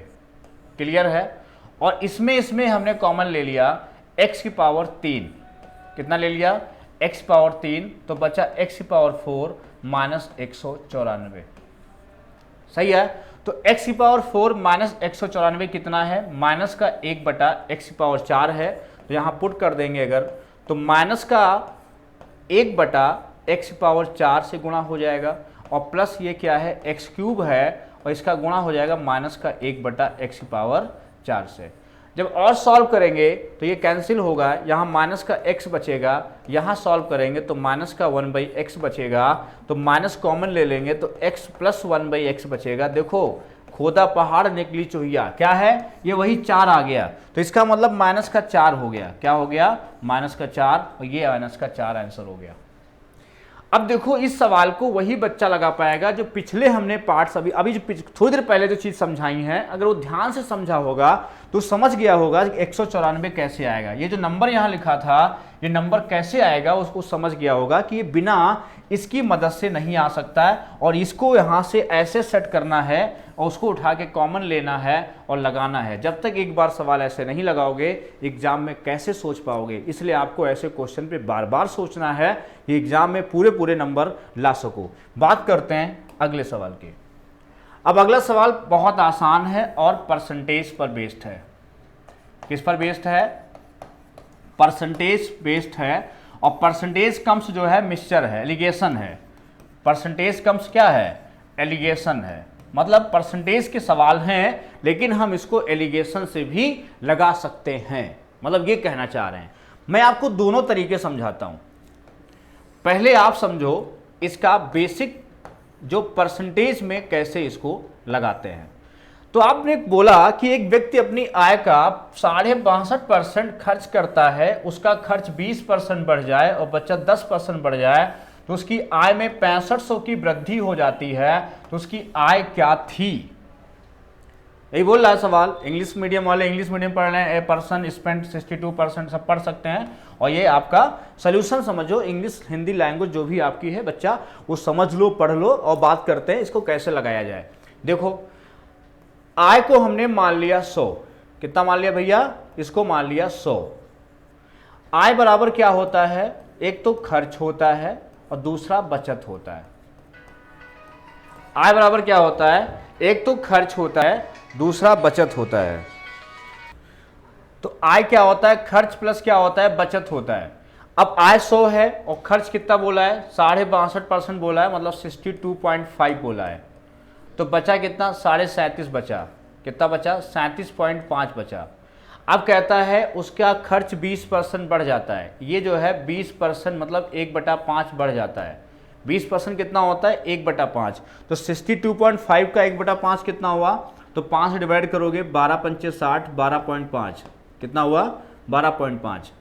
क्लियर है। और इसमें हमने कॉमन ले लिया x की पावर 3, कितना ले लिया, x की पावर 3, तो बचा x की पावर 4 माइनस 194, सही है। तो x की पावर 4 माइनस 194 कितना है, माइनस का 1/x की पावर 4 है, तो यहां पुट कर देंगे अगर, तो माइनस का 1/x की पावर 4 से गुणा हो जाएगा, और प्लस ये क्या है, x क्यूब है, और इसका गुणा हो जाएगा माइनस का 1/x की पावर 4 से। जब और सॉल्व करेंगे तो ये कैंसिल होगा, यहाँ माइनस का x बचेगा, यहाँ सॉल्व करेंगे तो माइनस का 1/x बचेगा, तो माइनस कॉमन ले लेंगे तो x प्लस 1/x बचेगा। देखो खोदा पहाड़ निकली चुहिया, क्या है ये, वही 4 आ गया, तो इसका मतलब माइनस का 4 हो गया, क्या हो गया, माइनस का 4, और ये माइनस का 4 आंसर हो गया। अब देखो इस सवाल को वही बच्चा लगा पाएगा जो पिछले हमने पार्ट्स अभी जो थोड़ी देर पहले जो चीज समझाई है, अगर वो ध्यान से समझा होगा तो समझ गया होगा कि 194 कैसे आएगा, ये जो नंबर यहाँ लिखा था ये नंबर कैसे आएगा, उसको समझ गया होगा कि ये बिना इसकी मदद से नहीं आ सकता है, और इसको यहाँ से ऐसे सेट करना है और उसको उठा के कॉमन लेना है और लगाना है। जब तक एक बार सवाल ऐसे नहीं लगाओगे एग्जाम में कैसे सोच पाओगे, इसलिए आपको ऐसे क्वेश्चन पे बार बार सोचना है कि एग्जाम में पूरे नंबर ला सको। बात करते हैं अगले सवाल की। अब अगला सवाल बहुत आसान है और परसेंटेज पर बेस्ड है। किस पर बेस्ड है, परसेंटेज बेस्ड है, और परसेंटेज कम्स जो है मिक्सचर है, एलिगेशन है। परसेंटेज कम्स क्या है, एलिगेशन है, मतलब परसेंटेज के सवाल हैं लेकिन हम इसको एलिगेशन से भी लगा सकते हैं, मतलब ये कहना चाह रहे हैं। मैं आपको दोनों तरीके समझाता हूं। पहले आप समझो इसका बेसिक जो परसेंटेज में कैसे इसको लगाते हैं। तो आपने बोला कि एक व्यक्ति अपनी आय का 62.5% खर्च करता है, उसका खर्च 20% बढ़ जाए और बचत 10% बढ़ जाए तो उसकी आय में 6500 की वृद्धि हो जाती है, तो उसकी आय क्या थी, यही बोल रहा है सवाल। इंग्लिश मीडियम वाले इंग्लिश मीडियम पढ़ रहे हैं, ए पर्सन स्पेंड 62% सब पढ़ सकते हैं, और ये आपका सोल्यूशन समझो, इंग्लिश हिंदी लैंग्वेज जो भी आपकी है बच्चा वो समझ लो, पढ़ लो, और बात करते हैं इसको कैसे लगाया जाए। देखो आय को हमने मान लिया 100, कितना मान लिया भैया, इसको मान लिया 100। आय बराबर क्या होता है, एक तो खर्च होता है और दूसरा बचत होता है। आय बराबर क्या होता है, एक तो खर्च होता है, दूसरा बचत होता है। तो आय क्या होता है, खर्च प्लस क्या होता है, बचत होता है। अब आय 100 है और खर्च कितना बोला है, 62.5% बोला है, मतलब 62.5 बोला है, तो बचा कितना, 37.5 बचा, कितना बचा, 37.5 बचा। अब कहता है उसका खर्च 20% बढ़ जाता है। ये जो है 20% मतलब 1/5 बढ़ जाता है। 20% कितना होता है? 1/5। तो 62.5 का 1/5 कितना हुआ? तो 5 से डिवाइड करोगे, 12 पंचे 60, 12.5 कितना हुआ? 12.5।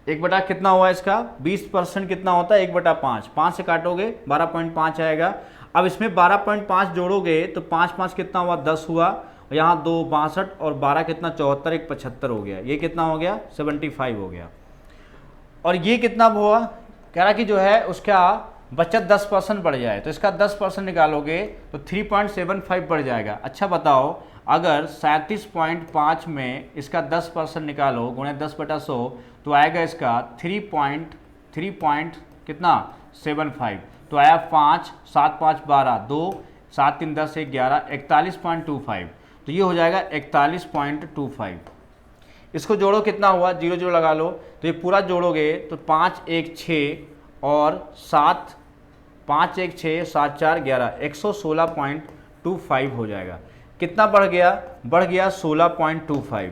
1 बटा कितना हुआ इसका? 20% कितना होता है? 1/5। 5 से काटोगे 12.5 आएगा। अब इसमें 12.5 जोड़ोगे तो 5 5 कितना हुआ? 10 हुआ। यहाँ 2 62 और 12 कितना? 74, 1 75 हो गया। ये कितना हो गया? 75 हो गया। और ये कितना हुआ? कह रहा कि जो है उसका बचत 10% बढ़ जाए, तो इसका 10% निकालोगे तो 3.75 बढ़ जाएगा। अच्छा बताओ, अगर 37.5 में इसका 10% निकालो, गुणे 10/100, तो आएगा इसका 3 कितना? 75। तो आया 5, 7 5 12, 2 7 3 10 1 11, 41.25। तो ये हो जाएगा 41.25। इसको जोड़ो, कितना हुआ? 0 0 लगा लो, तो ये पूरा जोड़ोगे तो 5 1 6 और 7 5 1 6 7 4 11, 116.25 हो जाएगा। कितना बढ़ गया? बढ़ गया 16.25।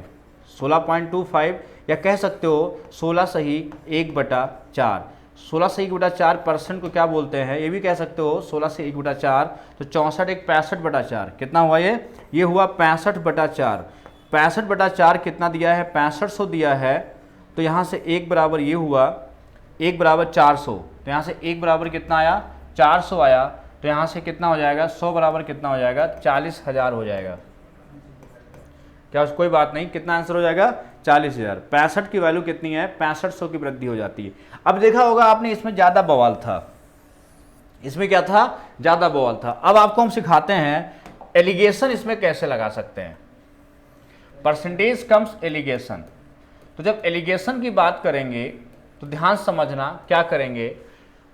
16.25 या कह सकते हो 16 सही 1/4। 16 से 1/4% को क्या बोलते हैं? ये भी कह सकते हो 16 से 1/4। तो 64 1 65/4 कितना हुआ? ये हुआ 65/4। 65/4 कितना दिया है? 6500 दिया है। तो यहाँ से 1 बराबर ये हुआ, 1 बराबर 400। तो यहाँ से 1 बराबर कितना आया? 400 आया। तो यहाँ से कितना हो जाएगा? 100 बराबर कितना हो जाएगा? 40,000 हो जाएगा। क्या कोई बात नहीं, कितना आंसर हो जाएगा? 40,000। 65 की वैल्यू कितनी है? 6500 की वृद्धि हो जाती है। अब देखा होगा आपने, इसमें ज़्यादा बवाल था। इसमें क्या था? ज़्यादा बवाल था। अब आपको हम सिखाते हैं एलिगेशन इसमें कैसे लगा सकते हैं। Percentage comes alligation. तो जब एलिगेशन की बात करेंगे तो ध्यान समझना क्या करेंगे।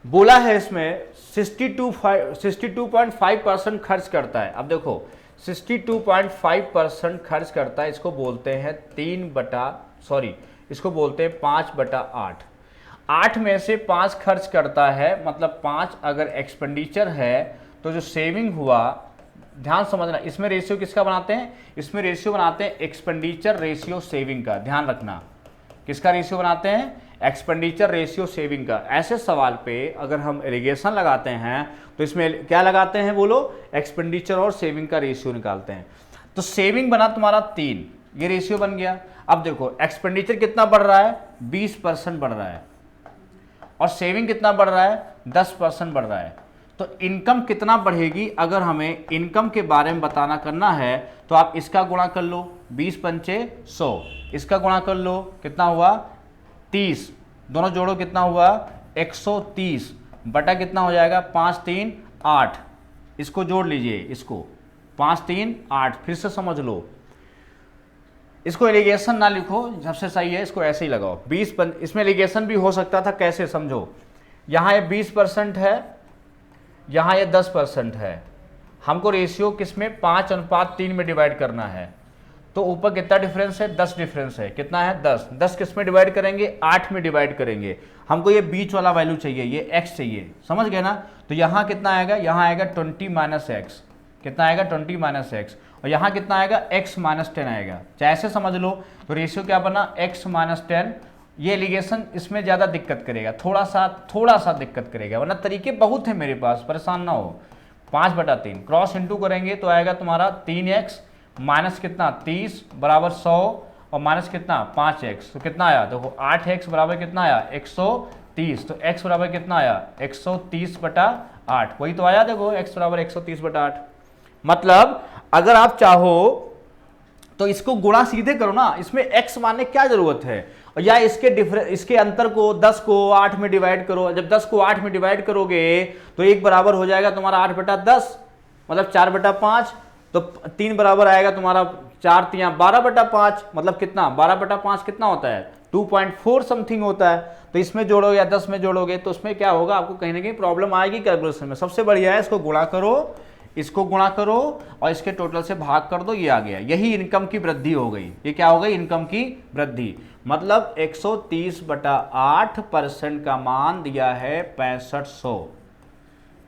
बोला है इसमें 62.5% खर्च करता है। अब देखो 62.5% खर्च करता है, इसको बोलते हैं 5/8। 8 में से 5 खर्च करता है, मतलब 5 अगर एक्सपेंडिचर है तो जो सेविंग हुआ, ध्यान समझना, इसमें रेशियो किसका बनाते हैं? इसमें रेशियो बनाते हैं एक्सपेंडिचर रेशियो सेविंग का। ध्यान रखना, किसका रेशियो बनाते हैं? एक्सपेंडिचर रेशियो सेविंग का। ऐसे सवाल पे अगर हम एलिगेशन लगाते हैं तो इसमें क्या लगाते हैं? बोलो, एक्सपेंडिचर और सेविंग का रेशियो निकालते हैं। तो सेविंग बना तुम्हारा 3, ये रेशियो बन गया। अब देखो एक्सपेंडिचर कितना बढ़ रहा है? 20% बढ़ रहा है। और सेविंग कितना बढ़ रहा है? 10% बढ़ रहा है। तो इनकम कितना बढ़ेगी? अगर हमें इनकम के बारे में बताना करना है तो आप इसका गुणा कर लो, 20 पंचे 100, इसका गुणा कर लो, कितना हुआ? 30। दोनों जोड़ो, कितना हुआ? 130 बटा कितना हो जाएगा? 5 3 8। इसको जोड़ लीजिए, इसको 5 3 8। फिर से समझ लो, इसको एलिगेशन ना लिखो, सबसे सही है इसको ऐसे ही लगाओ। 20, इसमें एलिगेशन भी हो सकता था, कैसे समझो। यहाँ ये 20% है, यहाँ ये 10% है। हमको रेशियो किसमें? 5:3 में डिवाइड करना है। तो ऊपर कितना डिफरेंस है? 10 डिफरेंस है। कितना है? 10। 10 किस में डिवाइड करेंगे? 8 में डिवाइड करेंगे। हमको ये बीच वाला वैल्यू चाहिए, ये x चाहिए, समझ गए ना। तो यहाँ कितना आएगा? यहाँ आएगा 20 - x। कितना आएगा? 20 - x। और यहाँ कितना आएगा? x - 10 आएगा। चाहे ऐसे समझ लो। तो रेशियो क्या बना? x - 10। ये एलिगेशन इसमें ज़्यादा दिक्कत करेगा, थोड़ा सा दिक्कत करेगा, वरना तरीके बहुत है मेरे पास, परेशान ना हो। 5/3 क्रॉस इंटू करेंगे तो आएगा तुम्हारा 3x माइनस कितना? 30 बराबर 100 और माइनस कितना? 5x। तो कितना आया? देखो 8x बराबर कितना आया? 130। तो x बराबर कितना आया? 130/8। वही तो आया, देखो x बराबर 130/8। मतलब अगर आप चाहो तो इसको गुणा सीधे करो ना, इसमें x मानने क्या जरूरत है? या इसके अंतर को 10 को 8 में डिवाइड करो। जब 10 को 8 में डिवाइड करोगे तो 1 बराबर हो जाएगा तुम्हारा 8/10, मतलब 4/5। तो 3 बराबर आएगा तुम्हारा 4 3 12/5, मतलब कितना? 12/5 कितना होता है? 2.4 समथिंग होता है। तो इसमें जोड़ोगे या 10 में जोड़ोगे तो उसमें क्या होगा? आपको कहीं ना कहीं प्रॉब्लम आएगी कैलकुलेशन में। सबसे बढ़िया है इसको गुणा करो, इसको गुणा करो और इसके टोटल से भाग कर दो, ये आ गया। यही इनकम की वृद्धि हो गई। ये क्या हो गई? इनकम की वृद्धि। मतलब 130/8% का मान दिया है 6500।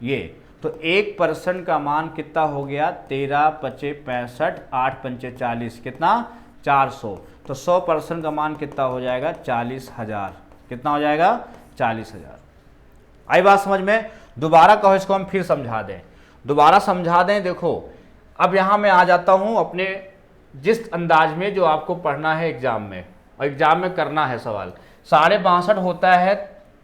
ये तो 1% का मान कितना हो गया? 13 × 5 = 65, 8 × 5 = 40, कितना? 400, तो 100% का मान कितना हो जाएगा 40,000। कितना हो जाएगा 40,000। आई बात समझ में? दोबारा कहो इसको, हम फिर समझा दें, दोबारा समझा दें। देखो अब यहाँ मैं आ जाता हूँ अपने जिस अंदाज में जो आपको पढ़ना है एग्जाम में, और एग्जाम में करना है सवाल। 62.5 होता है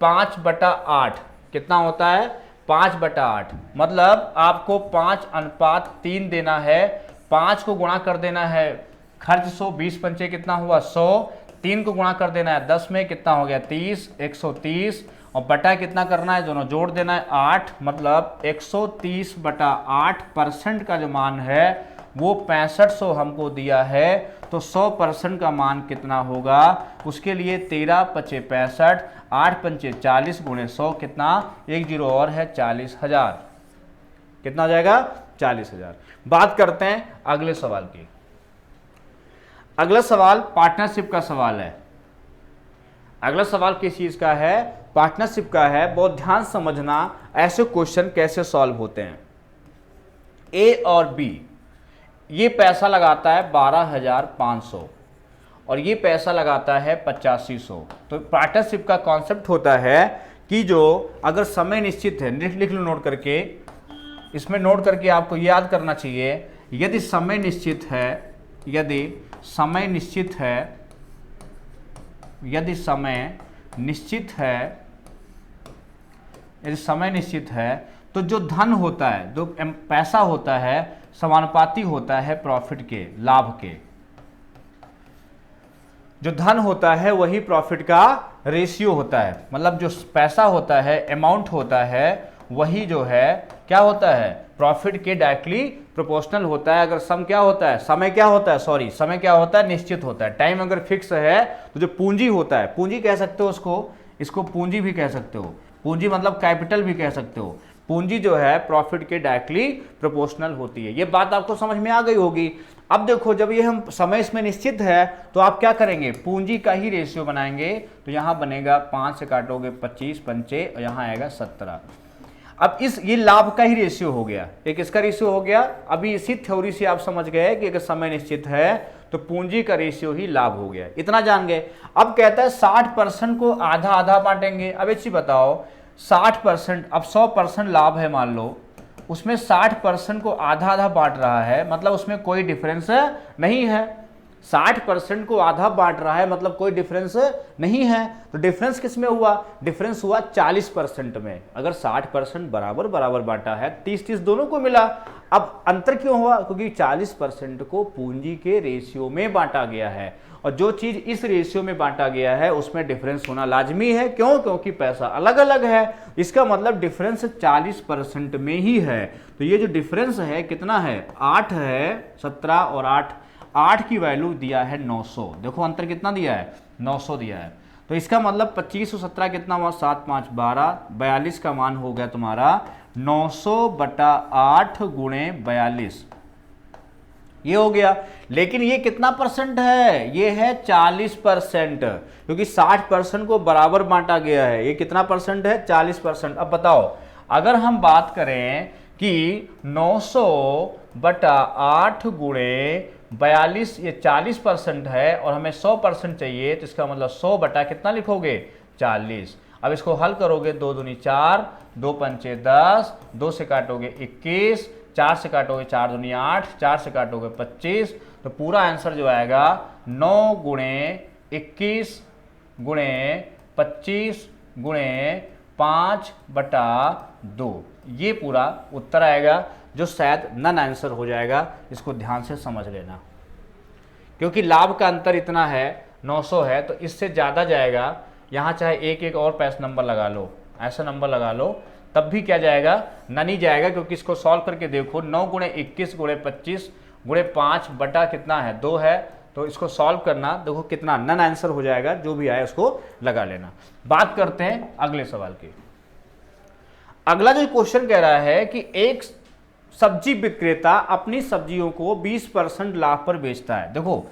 5/8। कितना होता है 5/8, मतलब आपको 5:3 देना है। 5 को गुणा कर देना है, खर्च 100, 20 पंचे कितना हुआ 100, 3 को गुणा कर देना है 10 में, कितना हो गया 30, 130, और बटा कितना करना है, दोनों जोड़ देना है 8, मतलब 130/8% का जो मान है वो 6500 हमको दिया है। तो 100% का मान कितना होगा, उसके लिए 13 पचे 65, 8 पंचे 40 गुणे 100, कितना 1 जीरो और है 40,000। कितना हो जाएगा 40,000। बात करते हैं अगले सवाल की। अगला सवाल पार्टनरशिप का सवाल है। अगला सवाल किस चीज का है, पार्टनरशिप का है। बहुत ध्यान समझना ऐसे क्वेश्चन कैसे सॉल्व होते हैं। ए और बी, ये पैसा लगाता है 12,500 और ये पैसा लगाता है 8500। तो पार्टनरशिप का कॉन्सेप्ट होता है कि जो अगर समय निश्चित है, लिख लो नोट करके, इसमें नोट करके आपको याद करना चाहिए। यदि समय निश्चित है, यदि समय निश्चित है, यदि समय निश्चित है, यदि समय निश्चित है, तो जो धन होता है, जो पैसा होता है, समानुपाती होता है प्रॉफिट के, लाभ के। जो धन होता है वही प्रॉफिट का रेशियो होता है, मतलब जो पैसा होता है, अमाउंट होता है, वही जो है क्या होता है, प्रॉफिट के डायरेक्टली प्रोपोर्शनल होता है। अगर सम क्या होता है, समय क्या होता है, सॉरी समय क्या होता है, निश्चित होता है। टाइम अगर फिक्स है तो जो पूंजी होता है, पूंजी कह सकते हो उसको, इसको पूंजी भी कह सकते हो, पूंजी मतलब कैपिटल भी कह सकते हो। पूंजी जो है प्रॉफिट के डायरेक्टली प्रोपोर्शनल होती है। ये बात आपको समझ में आ गई होगी। अब देखो जब ये हम समय इसमें निश्चित है तो आप क्या करेंगे, पूंजी का ही रेशियो बनाएंगे। तो यहां बनेगा 5 से काटोगे 25 पंचे, और यहां आएगा 17। अब ये लाभ का ही रेशियो हो गया, एक इसका रेशियो हो गया। अभी इसी थ्योरी से आप समझ गए कि अगर समय निश्चित है तो पूंजी का रेशियो ही लाभ हो गया, इतना जान गए। अब कहता है 60% को आधा आधा बांटेंगे। अब एक चीज बताओ, 60%, अब 100% लाभ है मान लो, उसमें 60% को आधा आधा बांट रहा है, मतलब उसमें कोई डिफरेंस नहीं है। 60% को आधा बांट रहा है मतलब कोई डिफरेंस नहीं है। तो डिफरेंस किस में हुआ, डिफरेंस हुआ 40% में। अगर 60% बराबर बराबर बांटा है, 30-30 दोनों को मिला। अब अंतर क्यों हुआ, क्योंकि 40% को पूंजी के रेशियो में बांटा गया है, और जो चीज इस रेशियो में बांटा गया है उसमें डिफरेंस होना लाजमी है। क्यों, क्योंकि पैसा अलग अलग है। इसका मतलब डिफरेंस 40% में ही है। तो ये जो डिफरेंस है कितना है, 8 है, 17 और 8 की वैल्यू दिया है 900। देखो अंतर कितना दिया है, 900 दिया है। तो इसका मतलब 25 और 17 कितना हुआ, 7 5 12, 42 का मान हो गया तुम्हारा 900/8 गुणे 42, ये हो गया। लेकिन ये कितना परसेंट है, ये है 40%, क्योंकि 60% को बराबर बांटा गया है। ये कितना परसेंट है, 40%। अब बताओ अगर हम बात करें कि 900/8 गुणे 42 ये 40% है और हमें 100% चाहिए, तो इसका मतलब 100 बटा कितना लिखोगे, 40। अब इसको हल करोगे, 2 दूनी 4, 2 पंचे 10, 2 से काटोगे 21, 4 से काटोगे 4 दूनी 8, 4 से काटोगे 25। तो पूरा आंसर जो आएगा 9 गुणे 21 गुणे 25 गुणे 5/2, ये पूरा उत्तर आएगा, जो शायद नन आंसर हो जाएगा। इसको ध्यान से समझ लेना, क्योंकि लाभ का अंतर इतना है, 900 है, तो इससे ज़्यादा जाएगा। यहाँ चाहे एक एक और पैस नंबर लगा लो, ऐसा नंबर लगा लो, तब भी क्या जाएगा, नन ही जाएगा। क्योंकि इसको सॉल्व करके देखो, 9 गुणे 21 गुणे 25 गुणे 5 बटा कितना है, 2 है। तो इसको सॉल्व करना, देखो कितना नन आंसर हो जाएगा। जो भी आए उसको लगा लेना। बात करते हैं अगले सवाल की। अगला जो क्वेश्चन कह रहा है कि एक सब्जी विक्रेता अपनी सब्जियों को 20% लाभ पर बेचता है। देखो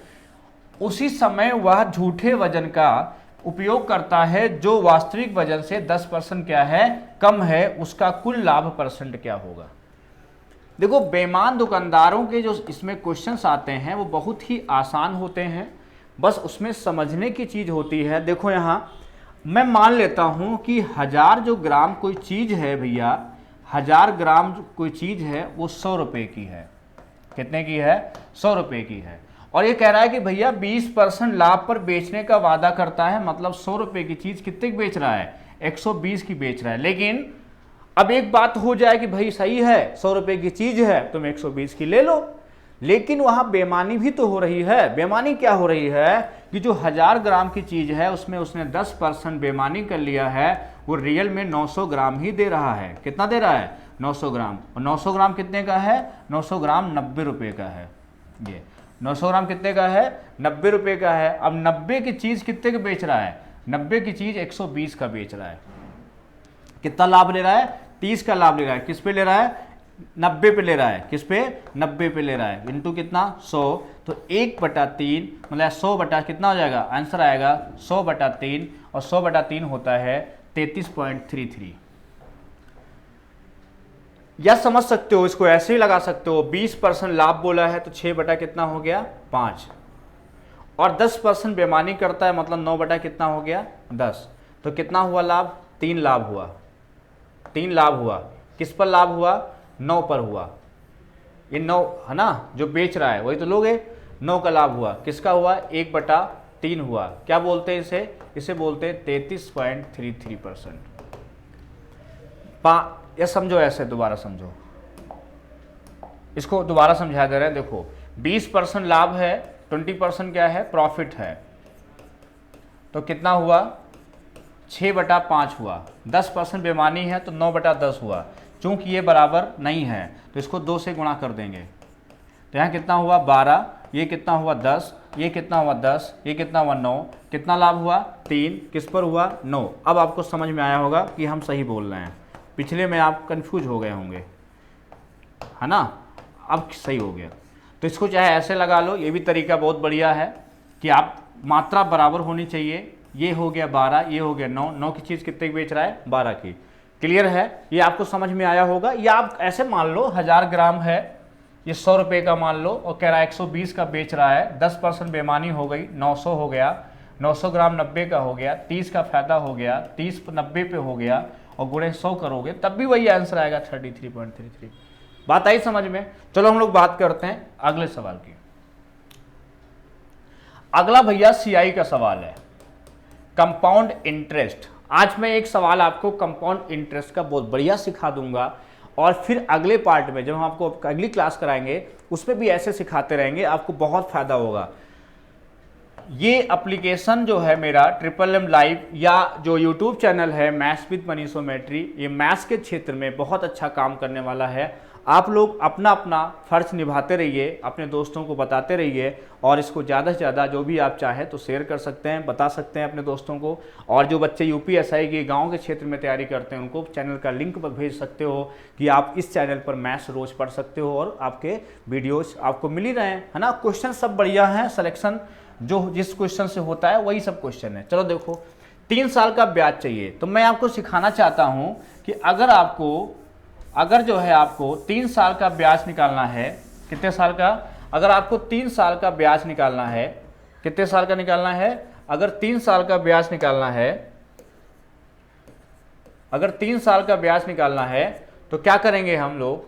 उसी समय वह झूठे वजन का उपयोग करता है जो वास्तविक वजन से 10% क्या है, कम है। उसका कुल लाभ परसेंट क्या होगा। देखो बेईमान दुकानदारों के जो इसमें क्वेश्चंस आते हैं वो बहुत ही आसान होते हैं, बस उसमें समझने की चीज़ होती है। देखो यहाँ मैं मान लेता हूँ कि 1000 जो ग्राम कोई चीज़ है भैया, 1000 ग्राम कोई चीज़ है वो 100 रुपये की है। कितने की है? 100 रुपये की है। और ये कह रहा है कि भैया 20% लाभ पर बेचने का वादा करता है, मतलब 100 रुपये की चीज़ कितने की बेच रहा है? 120 की बेच रहा है। लेकिन अब एक बात हो जाए कि भाई सही है 100 रुपये की चीज़ है तुम 120 की ले लो, लेकिन वहाँ बेईमानी भी तो हो रही है। बेईमानी क्या हो रही है कि जो 1000 ग्राम की चीज़ है उसमें उसने 10% बेईमानी कर लिया है, वो रियल में 900 ग्राम ही दे रहा है। कितना दे रहा है? 900 ग्राम। और 900 ग्राम कितने का है? 900 ग्राम 90 रुपये का है। ये 900 ग्राम कितने का है? 90 रुपये का है। अब 90 की चीज़ कितने का बेच रहा है? 90 की चीज़ 120 का बेच रहा है। कितना लाभ ले रहा है? 30 का लाभ ले रहा है। किस पे ले रहा है? 90 पे ले रहा है। किस पे? 90 पे ले रहा है। इंटू कितना? 100। तो 1/3 मतलब 100 कितना हो जाएगा? आंसर आएगा 100/3, और 100/3 होता है 33.33। या समझ सकते हो, इसको ऐसे ही लगा सकते हो, 20% लाभ बोला है तो 6 कितना हो गया? 5। और 10% बेईमानी करता है मतलब 9 कितना हो गया? 10। तो कितना हुआ लाभ? 3 लाभ हुआ। 3 लाभ हुआ। किस पर लाभ हुआ? 9 पर हुआ। ये 9 है ना, जो बेच रहा है वही तो लोग है। 9 का लाभ हुआ। किसका हुआ? 1/3 हुआ। क्या बोलते हैं इसे? इसे बोलते हैं 33.33%। या समझो ऐसे, दोबारा समझो, इसको दोबारा समझा दे रहे हैं। देखो 20% लाभ है, 20% क्या है? प्रॉफिट है। तो कितना हुआ? 6/5 हुआ। 10% बेईमानी है तो 9/10 हुआ। चूंकि ये बराबर नहीं है तो इसको 2 से गुणा कर देंगे। तो यहाँ कितना हुआ? 12। ये कितना हुआ? 10। ये कितना हुआ? 10। ये कितना हुआ? 9। कितना लाभ हुआ? 3। किस पर हुआ? 9। अब आपको समझ में आया होगा कि हम सही बोल रहे हैं। पिछले में आप कंफ्यूज हो गए होंगे, है ना? अब सही हो गया। तो इसको चाहे ऐसे लगा लो, ये भी तरीका बहुत बढ़िया है कि आप मात्रा बराबर होनी चाहिए। ये हो गया 12, ये हो गया 9। 9 की चीज़ कितने की बेच रहा है? 12 की। क्लियर है? ये आपको समझ में आया होगा। या आप ऐसे मान लो 1000 ग्राम है, ये 100 रुपये का मान लो, और कह रहा है 120 का बेच रहा है। 10% बेईमानी हो गई, 900 हो गया। 900 ग्राम 90 का हो गया, 30 का फायदा हो गया, 30 90 पे हो गया, और गुणे 100 करोगे तब भी वही आंसर आएगा 33.33। बात आई समझ में? चलो हम लोग बात करते हैं अगले सवाल की। अगला भैया सीआई का सवाल है, कंपाउंड इंटरेस्ट। आज मैं एक सवाल आपको कंपाउंड इंटरेस्ट का बहुत बढ़िया सिखा दूंगा, और फिर अगले पार्ट में जब हम आपको अगली क्लास कराएंगे उसमें भी ऐसे सिखाते रहेंगे, आपको बहुत फायदा होगा। ये एप्लीकेशन जो है मेरा MMM लाइव, या जो यूट्यूब चैनल है मैथ्स विद मनीषोमेट्री, ये मैथ्स के क्षेत्र में बहुत अच्छा काम करने वाला है। आप लोग अपना अपना फर्ज निभाते रहिए, अपने दोस्तों को बताते रहिए, और इसको ज़्यादा से ज़्यादा जो भी आप चाहें तो शेयर कर सकते हैं, बता सकते हैं अपने दोस्तों को। और जो बच्चे यूपीएसआई के गांव के क्षेत्र में तैयारी करते हैं उनको चैनल का लिंक पर भेज सकते हो कि आप इस चैनल पर मैथ्स रोज़ पढ़ सकते हो, और आपके वीडियोज़ आपको मिल ही रहे हैं, है ना? क्वेश्चन सब बढ़िया हैं, सिलेक्शन जो जिस क्वेश्चन से होता है वही सब क्वेश्चन है। चलो देखो, 3 साल का ब्याज चाहिए, तो मैं आपको सिखाना चाहता हूं कि अगर जो है आपको 3 साल का ब्याज निकालना है, कितने साल का? अगर आपको 3 साल का ब्याज निकालना है, कितने साल का निकालना है? अगर 3 साल का ब्याज निकालना है, अगर 3 साल का ब्याज निकालना है तो क्या करेंगे हम लोग?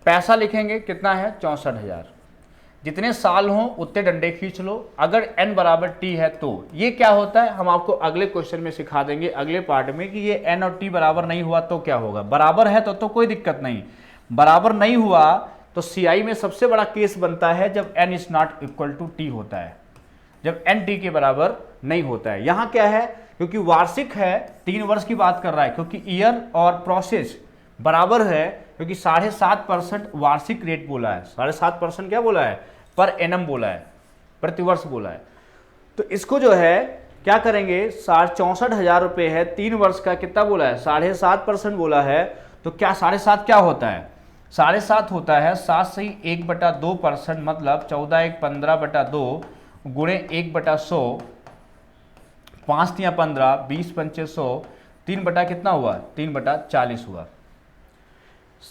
पैसा लिखेंगे, कितना है? 64,000। जितने साल हों उतने डंडे खींच लो। अगर n बराबर t है तो ये क्या होता है हम आपको अगले क्वेश्चन में सिखा देंगे, अगले पार्ट में, कि ये n और t बराबर नहीं हुआ तो क्या होगा। बराबर है तो कोई दिक्कत नहीं, बराबर नहीं हुआ तो सीआई में सबसे बड़ा केस बनता है जब n is not equal to t होता है, जब n t के बराबर नहीं होता है। यहाँ क्या है, क्योंकि वार्षिक है, 3 वर्ष की बात कर रहा है, क्योंकि ईयर और प्रोसेस बराबर है, क्योंकि 7.5% वार्षिक रेट बोला है, 7.5% क्या बोला है? पर एनम बोला है, प्रतिवर्ष बोला है। तो इसको जो है क्या करेंगे, 64,000 रुपये है, 3 वर्ष का, कितना बोला है? 7.5% बोला है। तो क्या 7.5 क्या होता है? 7.5 होता है 7 से 1/2%, मतलब 14 1 15/2 गुणे 1/100, 5 या 15, 20 पंचे 100, 3 बटा कितना हुआ? 3/40 हुआ।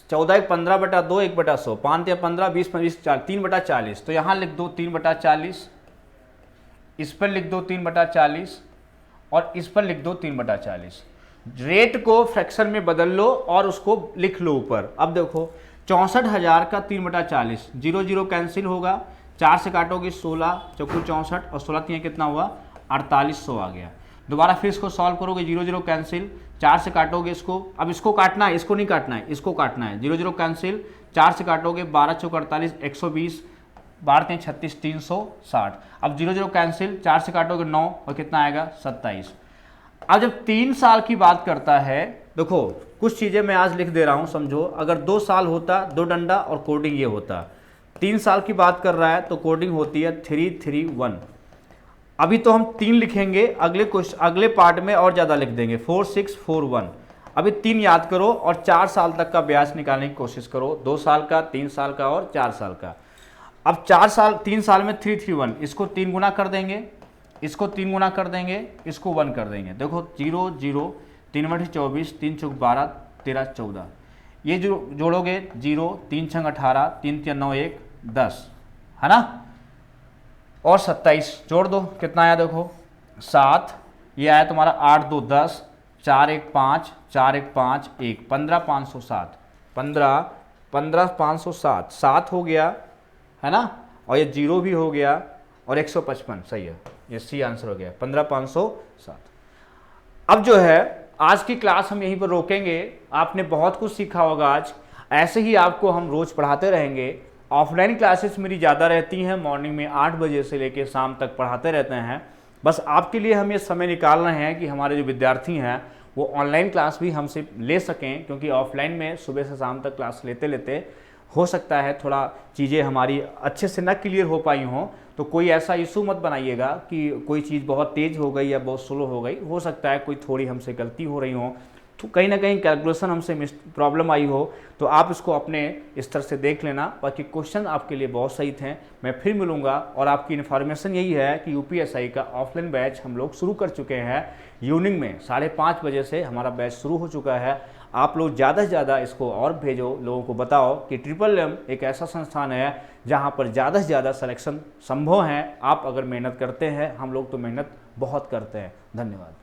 14 एक 15/2, 1/100, 5 या 15, 20, 25, 3/40। तो यहाँ लिख दो 3/40, इस पर लिख दो 3/40 और इस पर लिख दो 3/40। रेट को फ्रैक्शन में बदल लो और उसको लिख लो ऊपर। अब देखो 64,000 का 3/40, 0 0 कैंसिल होगा, 4 से काटोगे 16 चौकू 64 और 16 3 कितना हुआ 4800 आ गया। दोबारा फिर इसको सॉल्व करोगे, 0 0 कैंसिल, 4 से काटोगे इसको, अब इसको काटना है, इसको नहीं काटना है, इसको काटना है। 0 0 कैंसिल, 4 से काटोगे 12 चौक 48, 120, 12 36, 360। अब 0 0 कैंसिल, 4 से काटोगे 9 और कितना आएगा 27। अब जब 3 साल की बात करता है, देखो कुछ चीज़ें मैं आज लिख दे रहा हूँ समझो। अगर 2 साल होता, 2 डंडा और कोडिंग ये होता। 3 साल की बात कर रहा है तो कोडिंग होती है 331। अभी तो हम 3 लिखेंगे, अगले पार्ट में और ज़्यादा लिख देंगे 4641। अभी 3 याद करो और 4 साल तक का ब्याज निकालने की कोशिश करो, 2 साल का, 3 साल का और 4 साल का। अब 3 साल में 331, इसको 3 गुना कर देंगे, इसको 3 गुना कर देंगे, इसको 1 कर देंगे। देखो 0 0, 3 बटे 24, 3 चौक 12, 13 14। ये जो जोड़ोगे 0, 3 छंग 18, 3 3 9 1 10, है ना, और 27 जोड़ दो, कितना आया देखो 7। ये आया तुम्हारा 8 2 10, 4 1 5, 4 1 5 1, 15,507, 15,507, 7 हो गया है ना, और ये 0 भी हो गया और 155, सही है, ये सी आंसर हो गया 15,507। अब जो है आज की क्लास हम यहीं पर रोकेंगे। आपने बहुत कुछ सीखा होगा आज, ऐसे ही आपको हम रोज पढ़ाते रहेंगे। ऑफलाइन क्लासेस मेरी ज़्यादा रहती हैं, मॉर्निंग में 8 बजे से लेकर शाम तक पढ़ाते रहते हैं। बस आपके लिए हम ये समय निकाल रहे हैं कि हमारे जो विद्यार्थी हैं वो ऑनलाइन क्लास भी हमसे ले सकें, क्योंकि ऑफलाइन में सुबह से शाम तक क्लास लेते लेते हो सकता है थोड़ा चीज़ें हमारी अच्छे से ना क्लियर हो पाई हों। तो कोई ऐसा इशू मत बनाइएगा कि कोई चीज़ बहुत तेज़ हो गई या बहुत स्लो हो गई। हो सकता है कोई थोड़ी हमसे गलती हो रही हो, तो कहीं ना कहीं कैलकुलेशन हमसे प्रॉब्लम आई हो, तो आप इसको अपने स्तर से देख लेना। बाकी क्वेश्चन आपके लिए बहुत सही थे। मैं फिर मिलूंगा और आपकी इन्फॉर्मेशन यही है कि यूपीएसआई का ऑफलाइन बैच हम लोग शुरू कर चुके हैं। इवनिंग में 5:30 बजे से हमारा बैच शुरू हो चुका है। आप लोग ज़्यादा से ज़्यादा इसको और भेजो, लोगों को बताओ कि ट्रिपल M एक ऐसा संस्थान है जहाँ पर ज़्यादा से ज़्यादा सिलेक्शन संभव है। आप अगर मेहनत करते हैं, हम लोग तो मेहनत बहुत करते हैं। धन्यवाद।